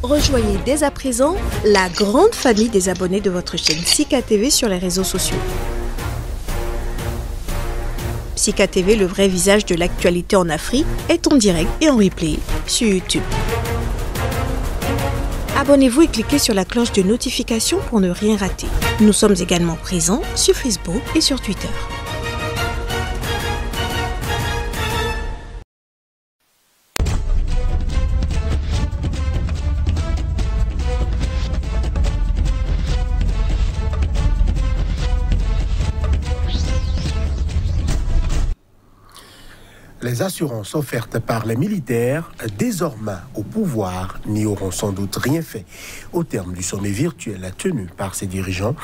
Rejoignez dès à présent la grande famille des abonnés de votre chaîne Sika TV sur les réseaux sociaux. Sika TV, le vrai visage de l'actualité en Afrique, est en direct et en replay sur YouTube. Abonnez-vous et cliquez sur la cloche de notification pour ne rien rater. Nous sommes également présents sur Facebook et sur Twitter. Les assurances offertes par les militaires, désormais au pouvoir, n'y auront sans doute rien fait. Au terme du sommet virtuel tenu par ses dirigeants,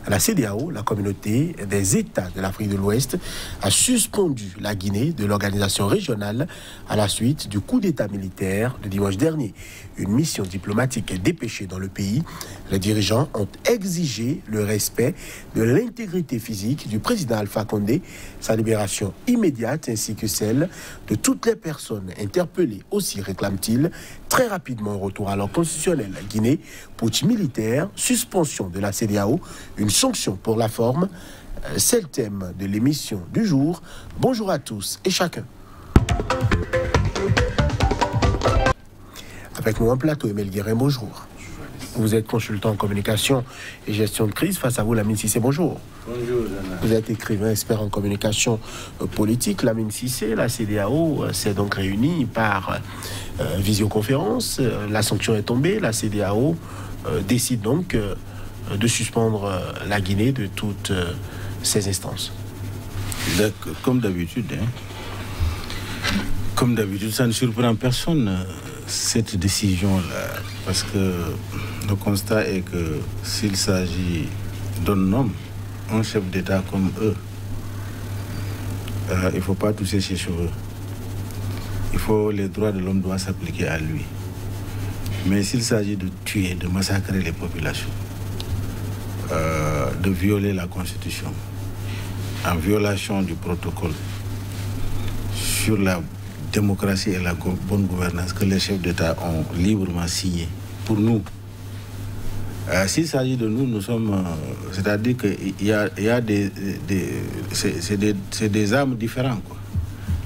la CEDEAO, la communauté des États de l'Afrique de l'Ouest, a suspendu la Guinée de l'organisation régionale à la suite du coup d'État militaire de dimanche dernier. Une mission diplomatique est dépêchée dans le pays. Les dirigeants ont exigé le respect de l'intégrité physique du président Alpha Condé, sa libération immédiate ainsi que celle de toutes les personnes interpellées. Aussi réclament-ils très rapidement un retour à l'ordre constitutionnel. Guinée, putsch militaire, suspension de la CEDEAO, une sanction pour la forme. C'est le thème de l'émission du jour. Bonjour à tous et chacun. Avec nous en plateau, Emile Guérin, bonjour. Vous êtes consultant en communication et gestion de crise. Face à vous, Lamine Cissé, bonjour. Bonjour, Zana. Vous êtes écrivain, expert en communication politique. Lamine Cissé, la CEDEAO s'est donc réunie par visioconférence. La sanction est tombée. La CEDEAO décide donc de suspendre la Guinée de toutes ses instances. Comme d'habitude, ça ne surprend personne, cette décision-là, parce que le constat est que s'il s'agit d'un homme, un chef d'État comme eux, il ne faut pas toucher ses cheveux. Les droits de l'homme doivent s'appliquer à lui. Mais s'il s'agit de tuer, de massacrer les populations, de violer la Constitution, en violation du protocole sur la démocratie et la bonne gouvernance que les chefs d'État ont librement signé, pour nous, s'il s'agit de nous, nous sommes, c'est-à-dire qu'il y a c'est des âmes différentes, quoi.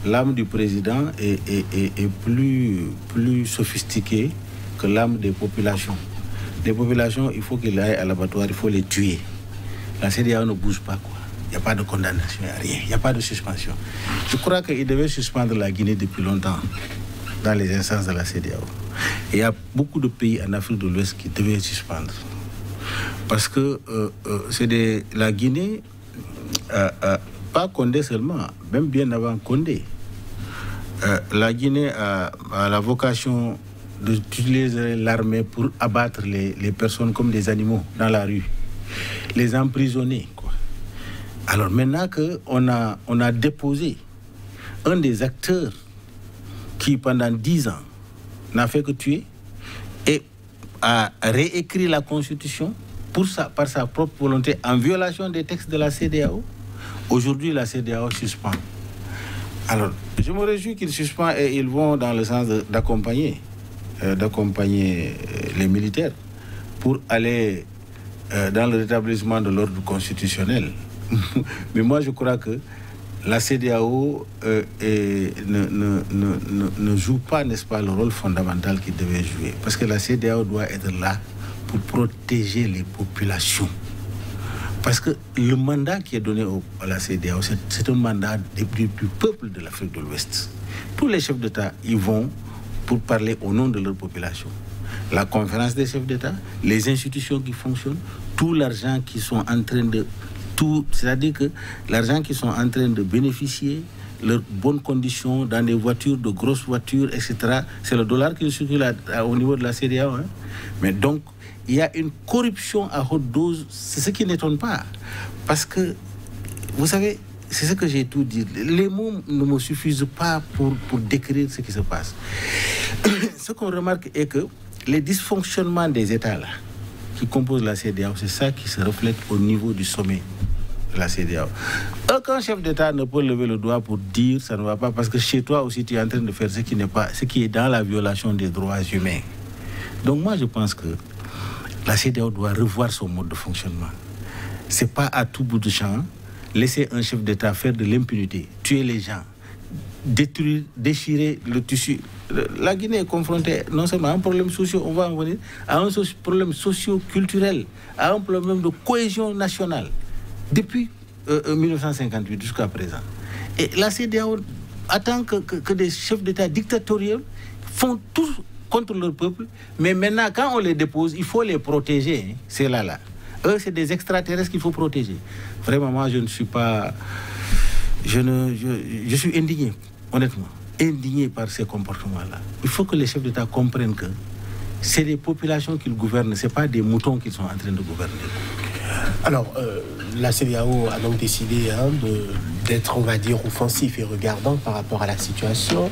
L'âme du président est plus sophistiquée que l'âme des populations. Les populations, il faut qu'ils aillent à l'abattoir, il faut les tuer. La CEDEAO ne bouge pas, quoi. Il n'y a pas de condamnation, il n'y a rien, il n'y a pas de suspension. Je crois qu'il devait suspendre la Guinée depuis longtemps dans les instances de la CEDEAO. Et il y a beaucoup de pays en Afrique de l'Ouest qui devaient suspendre. Parce que la Guinée, pas Condé seulement, même bien avant Condé, la Guinée a la vocation d'utiliser l'armée pour abattre les personnes comme des animaux dans la rue, les emprisonner, quoi. Alors maintenant qu'on a déposé un des acteurs qui pendant 10 ans n'a fait que tuer et a réécrit la Constitution par sa propre volonté en violation des textes de la CEDEAO, aujourd'hui la CEDEAO suspend. Alors je me réjouis qu'ils suspendent et ils vont dans le sens d'accompagner les militaires pour aller dans le rétablissement de l'ordre constitutionnel. Mais moi, je crois que la CEDEAO ne joue pas, n'est-ce pas, le rôle fondamental qu'il devait jouer. Parce que la CEDEAO doit être là pour protéger les populations. Parce que le mandat qui est donné à la CEDEAO, c'est un mandat du peuple de l'Afrique de l'Ouest. Tous les chefs d'État, ils vont pour parler au nom de leur population. La conférence des chefs d'État, les institutions qui fonctionnent, tout l'argent qui sont en train de... c'est-à-dire que l'argent qu'ils sont en train de bénéficier, leurs bonnes conditions dans des voitures, de grosses voitures, etc., c'est le dollar qui circule au niveau de la CEDEAO. Mais donc, il y a une corruption à haute dose, c'est ce qui n'étonne pas. Parce que, vous savez, c'est ce que j'ai tout dit. Les mots ne me suffisent pas pour décrire ce qui se passe. Ce qu'on remarque est que les dysfonctionnements des États là, qui composent la CEDEAO, c'est ça qui se reflète au niveau du sommet de la CEDEAO. Aucun chef d'État ne peut lever le doigt pour dire ça ne va pas, parce que chez toi aussi tu es en train de faire ce qui est dans la violation des droits humains. Donc moi, je pense que la CEDEAO doit revoir son mode de fonctionnement. C'est pas à tout bout de champ laisser un chef d'État faire de l'impunité, tuer les gens, détruire, déchirer le tissu. La Guinée est confrontée non seulement à un problème social, on va en venir, à un problème socio-culturel, à un problème de cohésion nationale depuis 1958 jusqu'à présent. Et la CEDEAO attend que des chefs d'État dictatoriaux font tout contre leur peuple, mais maintenant, quand on les dépose, il faut les protéger, hein, c'est là. Eux, c'est des extraterrestres qu'il faut protéger. Vraiment, moi, je ne suis pas... Je suis indigné, honnêtement, indigné par ces comportements-là. Il faut que les chefs d'État comprennent que c'est les populations qu'ils gouvernent, ce n'est pas des moutons qu'ils sont en train de gouverner. Alors, la CEDEAO a donc décidé d'être, on va dire, offensif et regardant par rapport à la situation.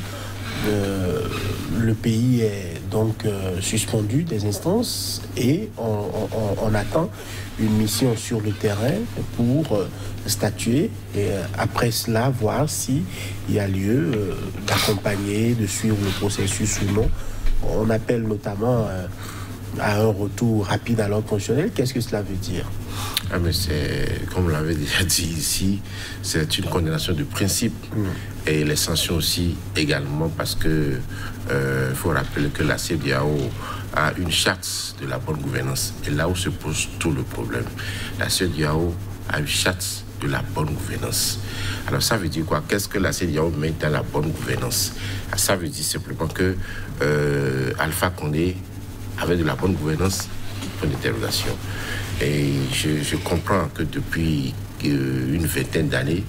Le pays est donc suspendu des instances et on attend une mission sur le terrain pour statuer et après cela voir s'il y a lieu d'accompagner, de suivre le processus ou non. On appelle notamment à un retour rapide à l'ordre constitutionnel. Qu'est-ce que cela veut dire? Mais c'est, comme on l'avait déjà dit ici, c'est une condamnation de principe. Et les sanctions aussi également, parce que faut rappeler que la CEDEAO a une charte de la bonne gouvernance. Et là où se pose tout le problème, la CEDEAO a une charte de la bonne gouvernance. Alors ça veut dire quoi? Qu'est-ce que la CEDEAO met dans la bonne gouvernance? Ça veut dire simplement que Alpha Condé avait de la bonne gouvernance, point d'interrogation. Et je comprends que depuis une vingtaine d'années,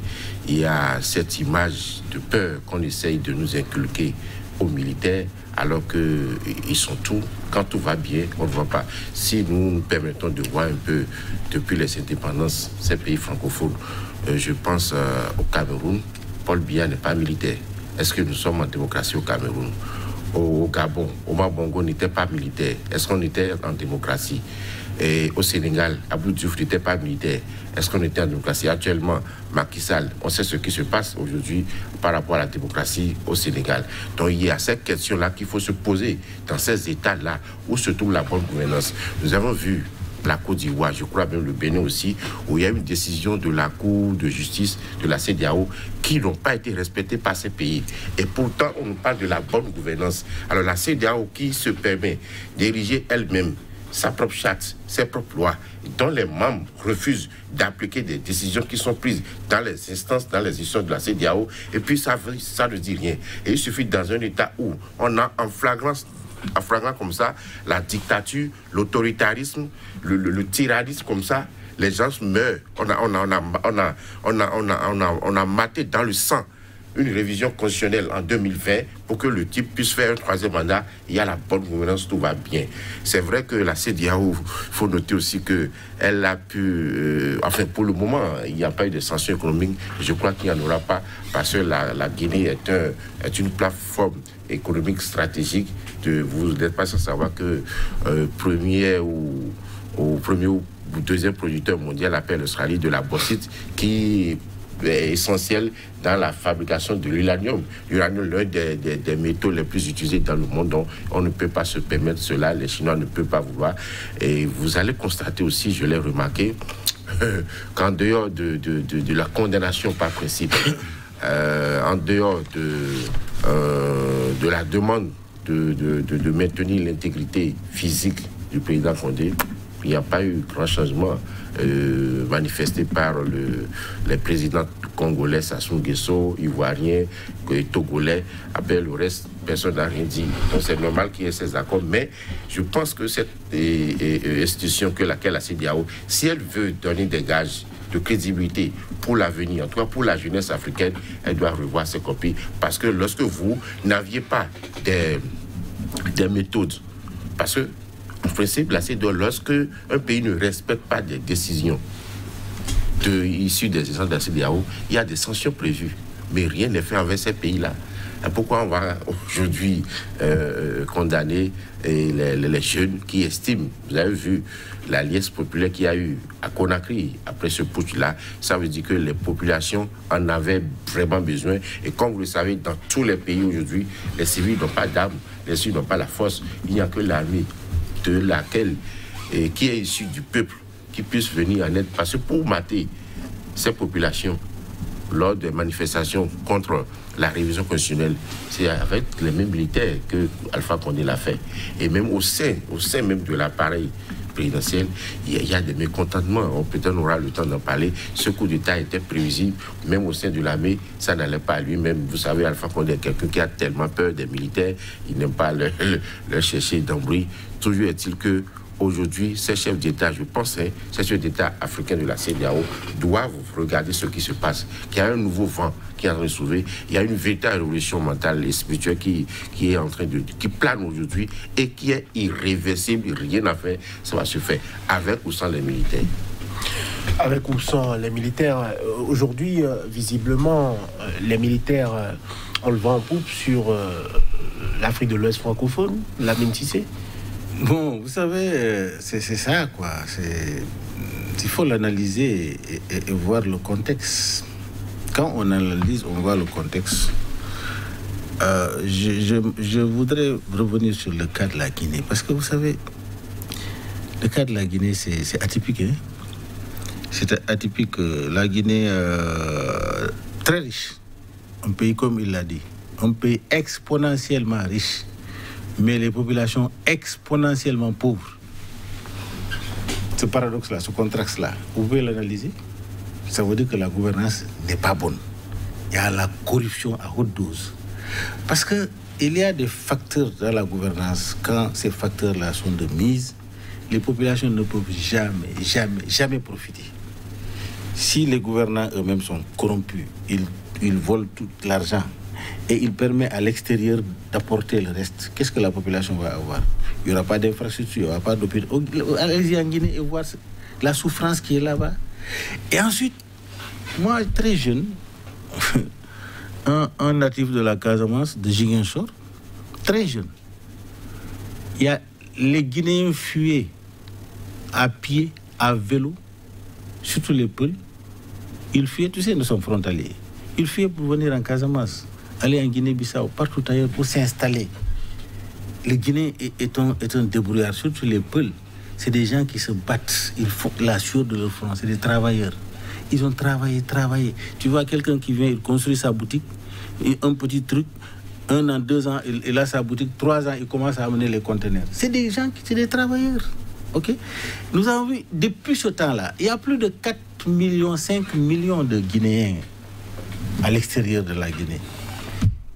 il y a cette image de peur qu'on essaye de nous inculquer aux militaires, alors qu'ils sont tout. Quand tout va bien, on ne voit pas. Si nous nous permettons de voir un peu, depuis les indépendances, ces pays francophones, je pense au Cameroun, Paul Biya n'est pas militaire. Est-ce que nous sommes en démocratie au Cameroun? Au Gabon, Omar Bongo n'était pas militaire. Est-ce qu'on était en démocratie? Et au Sénégal, Abdou Diouf n'était pas militaire. Est-ce qu'on était en démocratie? Actuellement, Macky Sall, on sait ce qui se passe aujourd'hui par rapport à la démocratie au Sénégal. Donc il y a cette question-là qu'il faut se poser dans ces États-là où se trouve la bonne gouvernance. Nous avons vu la Côte d'Ivoire, je crois même le Bénin aussi, où il y a eu une décision de la Cour de justice de la CEDEAO qui n'ont pas été respectées par ces pays. Et pourtant, on nous parle de la bonne gouvernance. Alors la CEDEAO qui se permet d'ériger elle-même sa propre charte, ses propres lois, dont les membres refusent d'appliquer des décisions qui sont prises dans les instances, dans les institutions de la CEDEAO, et puis ça ne dit rien. Et il suffit dans un État où on a en flagrant comme ça la dictature, l'autoritarisme, le tyrannisme comme ça, les gens meurent. On a maté dans le sang une révision constitutionnelle en 2020 pour que le type puisse faire un troisième mandat. Il y a la bonne gouvernance, tout va bien. C'est vrai que la CEDEAO, il faut noter aussi qu'elle a pu... enfin, pour le moment, il n'y a pas eu de sanctions économiques. Je crois qu'il n'y en aura pas parce que la Guinée est une plateforme économique stratégique. Vous n'êtes pas sans savoir que premier ou deuxième producteur mondial appelle l'Australie de la bauxite qui est essentiel dans la fabrication de l'uranium. L'uranium, l'un des métaux les plus utilisés dans le monde, donc on ne peut pas se permettre cela, les Chinois ne peuvent pas vouloir. Et vous allez constater aussi, je l'ai remarqué, qu'en dehors de la condamnation par principe, en dehors de la demande de maintenir l'intégrité physique du président Condé, il n'y a pas eu grand changement manifesté par les présidents congolais, Sassou Nguesso, ivoiriens, togolais. Après le reste, personne n'a rien dit. Donc c'est normal qu'il y ait ces accords. Mais je pense que cette institution laquelle la CEDEAO, si elle veut donner des gages de crédibilité pour l'avenir, en tout cas pour la jeunesse africaine, elle doit revoir ses copies. Parce que lorsque vous n'aviez pas des méthodes, parce que en principe, la CEDEAO, lorsque un pays ne respecte pas des décisions issues des instances de la CEDEAO, il y a des sanctions prévues. Mais rien n'est fait envers ces pays-là. Pourquoi on va aujourd'hui condamner les jeunes qui estiment, vous avez vu la liesse populaire qu'il y a eu à Conakry après ce putsch-là, ça veut dire que les populations en avaient vraiment besoin. Et comme vous le savez, dans tous les pays aujourd'hui, les civils n'ont pas d'armes, les civils n'ont pas la force, il n'y a que l'armée de laquelle, qui est issue du peuple, qui puisse venir en aide. Parce que pour mater ces populations, lors des manifestations contre la révision constitutionnelle, c'est avec les mêmes militaires que Alpha Condé l'a fait. Et même au sein même de l'appareil présidentiel, il y a des mécontentements. Peut-être on aura le temps d'en parler. Ce coup d'État était prévisible, même au sein de l'armée, ça n'allait pas à lui-même. Vous savez, Alpha Condé est quelqu'un qui a tellement peur des militaires, il n'aime pas leur chercher d'embrouille. Toujours est-il que aujourd'hui, ces chefs d'État, je pense, ces chefs d'État africains de la CEDEAO doivent regarder ce qui se passe. Qu'il y a un nouveau vent qui est en train de s'ouvrir. Il y a une véritable révolution mentale et spirituelle qui est en train qui plane aujourd'hui et qui est irréversible. Rien à faire. Ça va se faire avec ou sans les militaires. Avec ou sans les militaires. Aujourd'hui, visiblement, les militaires ont le vent en poupe sur l'Afrique de l'Ouest francophone, Lamine Cissé. Bon, vous savez, c'est ça, quoi. Il faut l'analyser et voir le contexte. Quand on analyse, on voit le contexte. Je voudrais revenir sur le cas de la Guinée. Parce que vous savez, le cas de la Guinée, c'est atypique. Hein? C'est atypique. La Guinée, très riche. Un pays, comme il l'a dit. Un pays exponentiellement riche. Mais les populations exponentiellement pauvres. Ce paradoxe-là, ce contraste-là, vous pouvez l'analyser. Ça veut dire que la gouvernance n'est pas bonne. Il y a la corruption à haute dose. Parce qu'il y a des facteurs dans la gouvernance. Quand ces facteurs-là sont de mise, les populations ne peuvent jamais profiter. Si les gouvernants eux-mêmes sont corrompus, ils volent tout l'argent, et il permet à l'extérieur d'apporter le reste. Qu'est-ce que la population va avoir? Il n'y aura pas d'infrastructure, il n'y aura pas d'hôpital. Allez-y en Guinée et voir la souffrance qui est là-bas. Et ensuite, moi, très jeune, un natif de la Casamance, de Ziguinchor, très jeune, les Guinéens fuyaient à pied, à vélo, surtout les Peuls. Ils fuyaient, tu sais, nous sommes frontaliers. Ils fuyaient pour venir en Casamance, aller en Guinée-Bissau, partout ailleurs pour s'installer. Le Guinéen est un débrouillard, surtout les Peuls. C'est des gens qui se battent, ils font la sueur de leur front, c'est des travailleurs. Ils ont travaillé. Tu vois quelqu'un qui vient, il construit sa boutique, un petit truc, 1 an, 2 ans, il a sa boutique, 3 ans, il commence à amener les conteneurs. C'est des gens, c'est des travailleurs. Okay? Nous avons vu, depuis ce temps-là, il y a plus de 4 millions, 5 millions de Guinéens à l'extérieur de la Guinée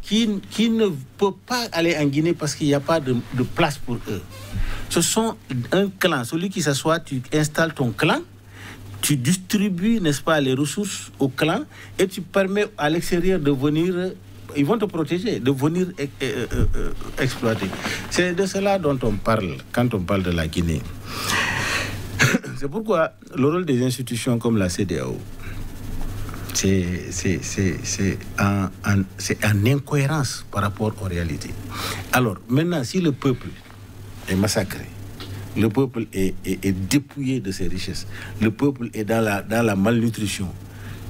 qui ne peuvent pas aller en Guinée parce qu'il n'y a pas de place pour eux. Ce sont un clan. Celui qui s'assoit, tu installes ton clan, tu distribues, n'est-ce pas, les ressources au clan et tu permets à l'extérieur de venir, ils vont te protéger, de venir exploiter. C'est de cela dont on parle quand on parle de la Guinée. C'est pourquoi le rôle des institutions comme la CEDEAO, c'est en incohérence par rapport aux réalités. Alors, maintenant, si le peuple est massacré, le peuple est dépouillé de ses richesses, le peuple est dans la malnutrition,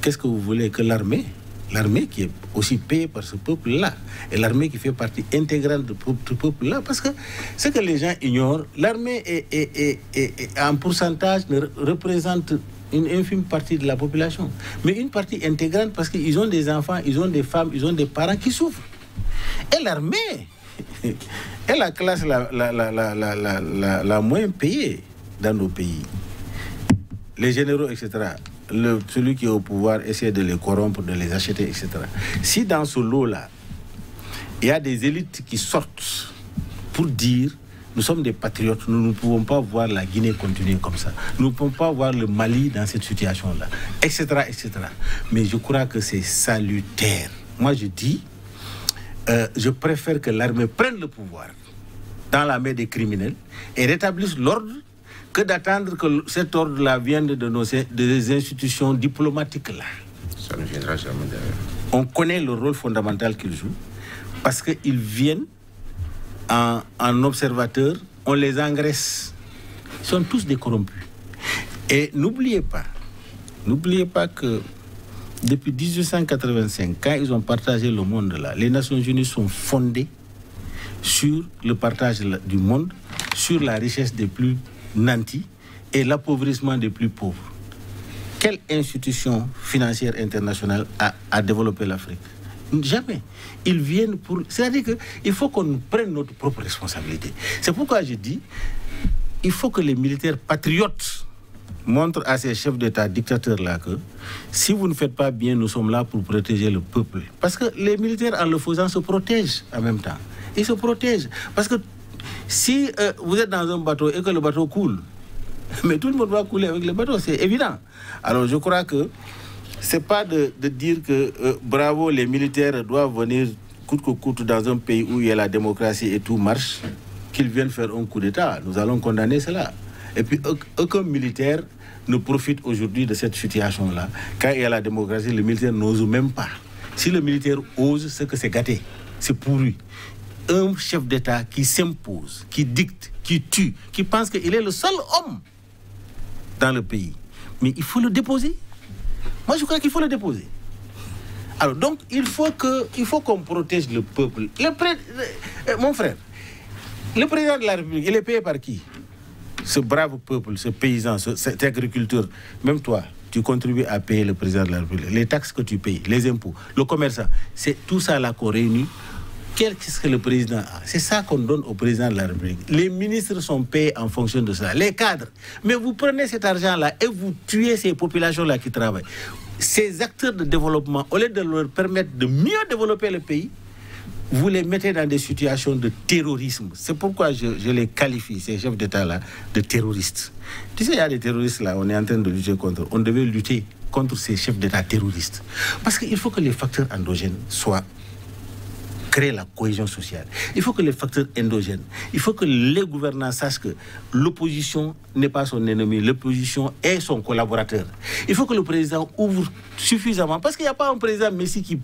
qu'est-ce que vous voulez que l'armée qui est aussi payée par ce peuple-là, et l'armée qui fait partie intégrante de ce peuple-là, parce que ce que les gens ignorent, l'armée est en pourcentage représente une infime partie de la population, mais une partie intégrante parce qu'ils ont des enfants, ils ont des femmes, ils ont des parents qui souffrent. Et l'armée est la classe la moins payée dans nos pays. Les généraux, etc., celui qui est au pouvoir essaie de les corrompre, de les acheter, etc. Si dans ce lot-là, il y a des élites qui sortent pour dire nous sommes des patriotes, nous ne pouvons pas voir la Guinée continuer comme ça. Nous ne pouvons pas voir le Mali dans cette situation-là, etc., etc. Mais je crois que c'est salutaire. Moi, je dis, je préfère que l'armée prenne le pouvoir dans la main des criminels et rétablisse l'ordre que d'attendre que cet ordre-là vienne des institutions diplomatiques-là. Ça ne viendra jamais derrière. On connaît le rôle fondamental qu'ils jouent parce qu'ils viennent en observateur, on les engraisse. Ils sont tous des corrompus. Et n'oubliez pas que depuis 1885, quand ils ont partagé le monde là, les Nations Unies sont fondées sur le partage du monde, sur la richesse des plus nantis et l'appauvrissement des plus pauvres. Quelle institution financière internationale a développé l'Afrique? Jamais. Ils viennent pour... C'est-à-dire qu'il faut qu'on prenne notre propre responsabilité. C'est pourquoi je dis, il faut que les militaires patriotes montrent à ces chefs d'État dictateurs-là que si vous ne faites pas bien, nous sommes là pour protéger le peuple. Parce que les militaires, en le faisant, se protègent en même temps. Ils se protègent. Parce que si vous êtes dans un bateau et que le bateau coule, mais tout le monde va couler avec le bateau, c'est évident. Alors je crois que c'est pas de dire que bravo, les militaires doivent venir coûte que coûte dans un pays où il y a la démocratie et tout marche, qu'ils viennent faire un coup d'État. Nous allons condamner cela. Et puis aucun militaire ne profite aujourd'hui de cette situation-là. Quand il y a la démocratie, le militaire n'ose même pas. Si le militaire ose, c'est que c'est gâté, c'est pourri. Un chef d'État qui s'impose, qui dicte, qui tue, qui pense qu'il est le seul homme dans le pays. Mais il faut le déposer. Moi, je crois qu'il faut le déposer. Alors, donc, il faut qu'on protège le peuple. Mon frère, le président de la République, il est payé par qui? Ce brave peuple, ce paysan, cet agriculteur. Même toi, tu contribues à payer le président de la République. Les taxes que tu payes, les impôts, le commerçant, c'est tout ça là qu'on réunit. Qu'est-ce que le président a? C'est ça qu'on donne au président de la République. Les ministres sont payés en fonction de ça. Les cadres. Mais vous prenez cet argent-là et vous tuez ces populations-là qui travaillent. Ces acteurs de développement, au lieu de leur permettre de mieux développer le pays, vous les mettez dans des situations de terrorisme. C'est pourquoi je les qualifie, ces chefs d'État-là, de terroristes. Tu sais, il y a des terroristes là, on est en train de lutter contre. On devait lutter contre ces chefs d'État terroristes. Parce qu'il faut que les facteurs endogènes soient... créer la cohésion sociale. Il faut que les facteurs endogènes, il faut que les gouvernants sachent que l'opposition n'est pas son ennemi, l'opposition est son collaborateur. Il faut que le président ouvre suffisamment, parce qu'il n'y a pas un président Messi qui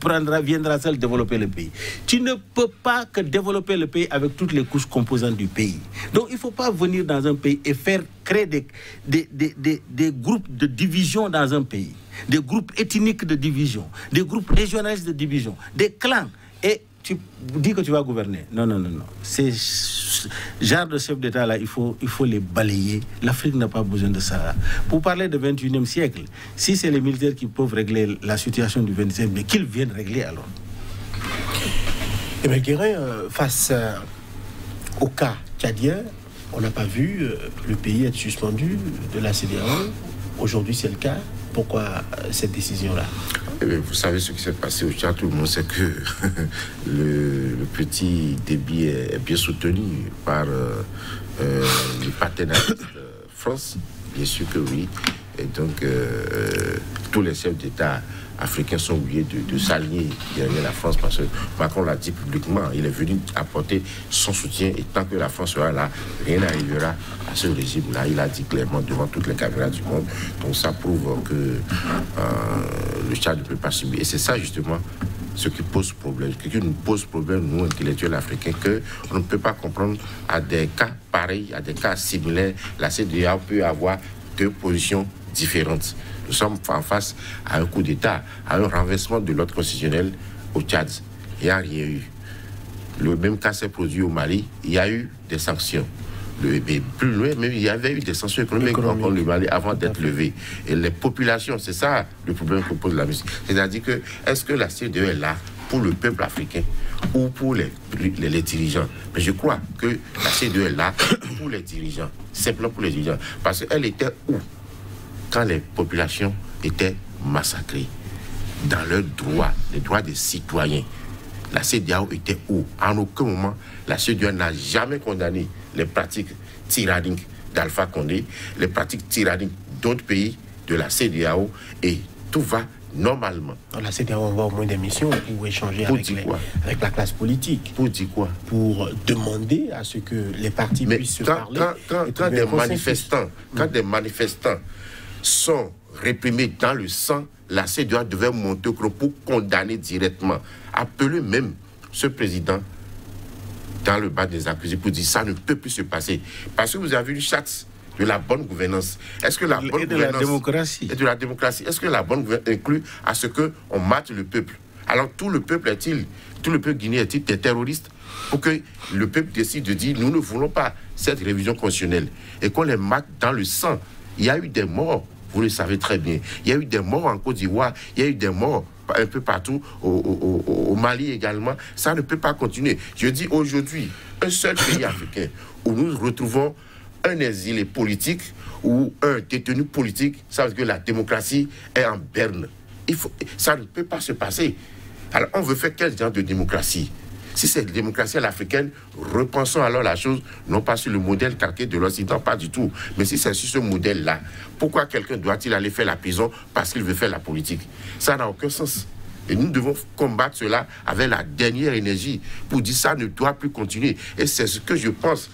viendra seul développer le pays. Tu ne peux pas que développer le pays avec toutes les couches composantes du pays. Donc il ne faut pas venir dans un pays et créer des groupes de division dans un pays, des groupes ethniques de division, des groupes régionalistes de division, des clans. Et tu dis que tu vas gouverner. Non. Ces genre de chefs d'État-là, il faut les balayer. L'Afrique n'a pas besoin de ça. Pour parler du 21e siècle, si c'est les militaires qui peuvent régler la situation du 20e, mais qu'ils viennent régler alors. Et bien, Guérin, face au cas tchadien, on n'a pas vu le pays être suspendu de la CEDEAO. Aujourd'hui, c'est le cas. Pourquoi cette décision-là? Vous savez ce qui s'est passé au Tchad, tout le monde sait que le petit débit est bien soutenu par le partenariat France, bien sûr que oui. Et donc, tous les chefs d'État africains sont obligés de s'aligner derrière la France parce que Macron l'a dit publiquement, il est venu apporter son soutien et tant que la France sera là, rien n'arrivera à ce régime-là. Il a dit clairement devant toutes les caméras du monde. Donc ça prouve que le Tchad ne peut pas subir. Et c'est ça justement ce qui pose problème. Ce qui nous pose problème, nous, intellectuels africains, qu'on ne peut pas comprendre à des cas pareils, à des cas similaires. La CEDEAO peut avoir deux positions différentes. Nous sommes en face à un coup d'État, à un renversement de l'ordre constitutionnel au Tchad. Il n'y a rien eu. Le même cas s'est produit au Mali. Il y a eu des sanctions. Mais plus loin, même il y avait eu des sanctions économiques contre le Mali avant d'être levées. Et les populations, c'est ça le problème que pose la musique. C'est-à-dire que, est-ce que la CEDEAO est là pour le peuple africain ou pour les dirigeants? Mais je crois que la CEDEAO est là pour les dirigeants. Simplement pour les dirigeants. Parce qu'elle était où? Quand les populations étaient massacrées dans leurs droits, les droits des citoyens, la CEDEAO était où? En aucun moment, la CEDEAO n'a jamais condamné les pratiques tyranniques d'Alpha Condé, les pratiques tyranniques d'autres pays de la CEDEAO, et tout va normalement. Dans la CEDEAO, on va au moins des missions pour échanger avec la classe politique. Pour dire quoi? Pour demander à ce que les partis puissent se parler. Quand des manifestants sont réprimés dans le sang, la CEDEAO devait monter au pour condamner directement. Appeler même ce président dans le bas des accusés pour dire ça ne peut plus se passer. Parce que vous avez une charte de la bonne gouvernance. Est-ce que la bonne gouvernance... la démocratie. Et de la démocratie. Est-ce que la bonne gouvernance inclut à ce qu'on mate le peuple? Alors tout le peuple est-il tout le peuple guinéen est des terroristes, pour que le peuple décide de dire nous ne voulons pas cette révision constitutionnelle et qu'on les mate dans le sang. Il y a eu des morts, vous le savez très bien. Il y a eu des morts en Côte d'Ivoire, il y a eu des morts un peu partout, au Mali également. Ça ne peut pas continuer. Je dis aujourd'hui, un seul pays africain où nous retrouvons un exilé politique ou un détenu politique, ça veut dire que la démocratie est en berne. Ça ne peut pas se passer. Alors on veut faire quel genre de démocratie? Si c'est la démocratie à l'africaine, repensons alors la chose, non pas sur le modèle calqué de l'Occident, pas du tout. Mais si c'est sur ce modèle-là, pourquoi quelqu'un doit-il aller faire la prison parce qu'il veut faire la politique? Ça n'a aucun sens. Et nous devons combattre cela avec la dernière énergie pour dire ça ne doit plus continuer. Et c'est ce que je pense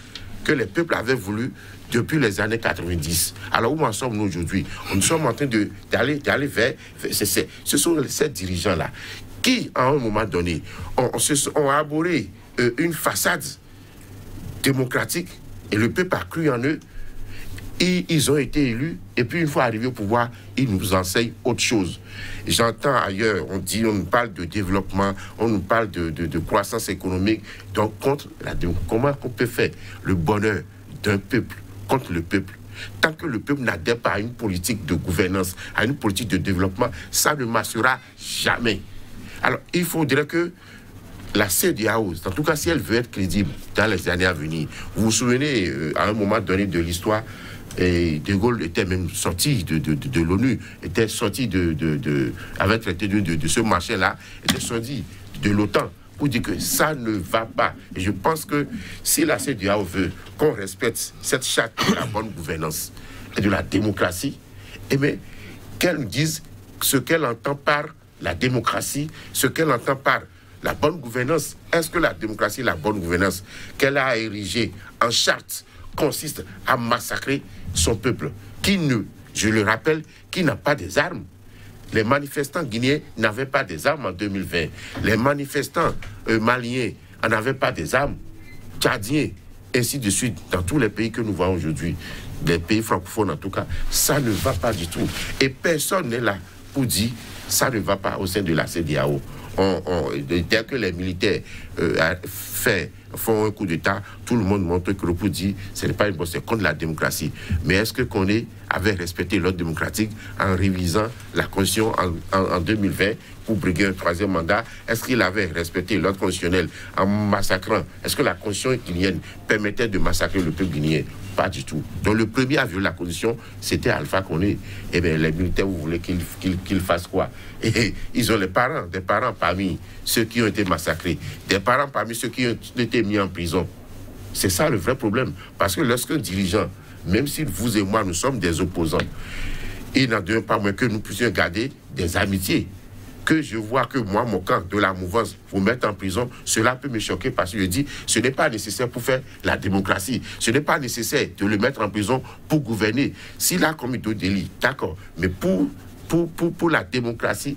que les peuples avaient voulu depuis les années 90. Alors où en sommes-nous aujourd'hui? Nous sommes en train d'aller vers... Ce sont ces dirigeants-là qui, à un moment donné, ont arboré une façade démocratique et le peuple a cru en eux. Et ils ont été élus et puis une fois arrivés au pouvoir, ils nous enseignent autre chose. J'entends ailleurs, on nous parle de développement, on nous parle de croissance économique. Donc contre la démocratie, comment on peut faire le bonheur d'un peuple contre le peuple? Tant que le peuple n'adhère pas à une politique de gouvernance, à une politique de développement, ça ne marchera jamais. Alors, il faudrait que la CEDEAO, en tout cas si elle veut être crédible dans les années à venir, vous vous souvenez, à un moment donné de l'histoire, De Gaulle était même sorti de l'ONU, était sorti avec traité de ce marché-là, était sorti de l'OTAN pour dire que ça ne va pas. Et je pense que si la CEDEAO veut qu'on respecte cette charte de la bonne gouvernance et de la démocratie, eh bien, qu'elle nous dise ce qu'elle entend par la démocratie, ce qu'elle entend par la bonne gouvernance. Est-ce que la démocratie et la bonne gouvernance qu'elle a érigée en charte consiste à massacrer son peuple, qui ne, je le rappelle, qui n'a pas des armes? Les manifestants guinéens n'avaient pas des armes en 2020. Les manifestants maliens n'avaient pas des armes. Tchadiens, ainsi de suite, dans tous les pays que nous voyons aujourd'hui, les pays francophones en tout cas, ça ne va pas du tout. Et personne n'est là pour dire ça ne va pas au sein de la CEDEAO. Dès que les militaires font un coup d'État, tout le monde montre que le pour dire ce n'est pas une bonne, c'est contre la démocratie. Mais est-ce que Koné avait respecté l'ordre démocratique en révisant la Constitution en 2020 pour briguer un troisième mandat? Est-ce qu'il avait respecté l'ordre constitutionnel en massacrant? Est-ce que la Constitution guinéenne permettait de massacrer le peuple guinéen? Pas du tout. Donc le premier à violer la Constitution, c'était Alpha Koné. Eh bien, les militaires, vous voulez qu'ils fassent quoi? Et ils ont des parents parmi ceux qui ont été massacrés, des parents parmi ceux qui ont été mis en prison. C'est ça le vrai problème. Parce que lorsqu'un dirigeant, même si vous et moi, nous sommes des opposants, il n'en devient pas moins que nous puissions garder des amitiés. Que je vois que moi, mon camp de la mouvance, vous mettre en prison, cela peut me choquer parce que je dis, ce n'est pas nécessaire pour faire la démocratie. Ce n'est pas nécessaire de le mettre en prison pour gouverner. S'il a commis d'autres délits, d'accord. Mais pour la démocratie,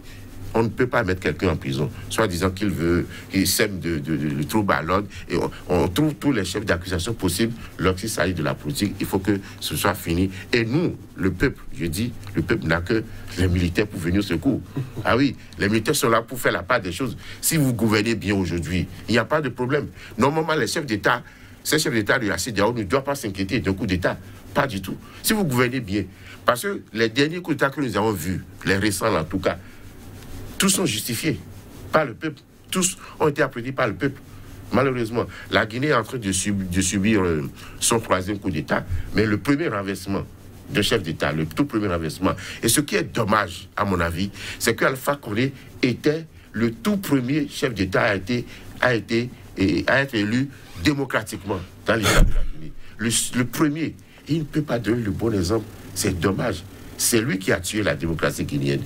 on ne peut pas mettre quelqu'un en prison, soit disant qu'il sème de trouble à l'ordre. Et on trouve tous les chefs d'accusation possibles lorsqu'il s'agit de la politique. Il faut que ce soit fini. Et nous, le peuple, je dis, le peuple n'a que les militaires pour venir au secours. Ah oui, les militaires sont là pour faire la part des choses. Si vous gouvernez bien aujourd'hui, il n'y a pas de problème. Normalement, les chefs d'État, ces chefs d'État de la CEDEAO ne doivent pas s'inquiéter d'un coup d'État. Pas du tout. Si vous gouvernez bien, parce que les derniers coups d'État que nous avons vus, les récents en tout cas, tous sont justifiés par le peuple. Tous ont été applaudis par le peuple. Malheureusement, la Guinée est en train de subir son troisième coup d'État, mais le premier renversement de chef d'État, le tout premier renversement. Et ce qui est dommage, à mon avis, c'est qu'Alpha Condé était le tout premier chef d'État à être élu démocratiquement dans l'État de la Guinée. Le premier. Il ne peut pas donner le bon exemple. C'est dommage. C'est lui qui a tué la démocratie guinéenne.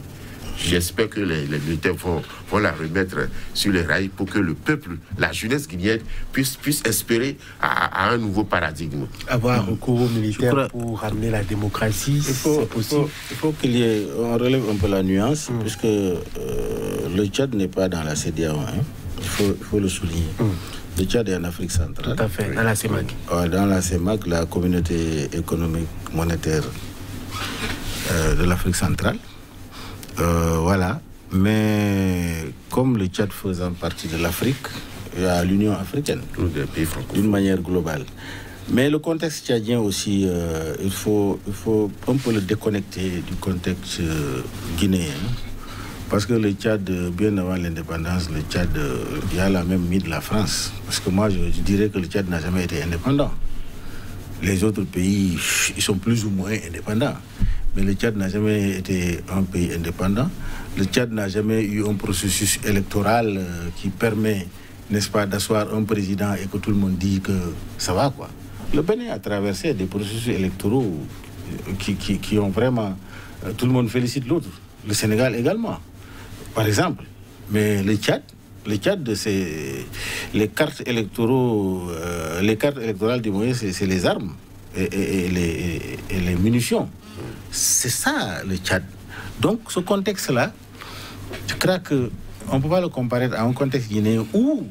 J'espère que les militaires vont la remettre sur les rails pour que le peuple, la jeunesse guinéenne, puisse espérer à un nouveau paradigme. Avoir recours aux militaires pour ramener la démocratie, c'est possible. Il faut qu'il y ait, on relève un peu la nuance, puisque le Tchad n'est pas dans la CEDEAO. Hein. Il faut le souligner. Le Tchad est en Afrique centrale. Tout à fait, dans la CEMAC. Dans la CEMAC, la communauté économique monétaire de l'Afrique centrale. Voilà. Mais comme le Tchad faisant partie de l'Afrique, il y a l'Union africaine, d'une manière globale. Mais le contexte tchadien aussi, il faut un peu le déconnecter du contexte guinéen. Parce que le Tchad, bien avant l'indépendance, le Tchad, il y a la même mis de la France. Parce que moi, je dirais que le Tchad n'a jamais été indépendant. Les autres pays, ils sont plus ou moins indépendants. Mais le Tchad n'a jamais été un pays indépendant. Le Tchad n'a jamais eu un processus électoral qui permet, n'est-ce pas, d'asseoir un président et que tout le monde dit que ça va, quoi. Le Bénin a traversé des processus électoraux qui ont vraiment... Tout le monde félicite l'autre. Le Sénégal également, par exemple. Mais le Tchad, les cartes électorales du moyen, c'est les armes et les munitions. C'est ça, le Tchad. Donc, ce contexte-là, je crois qu'on ne peut pas le comparer à un contexte guinéen où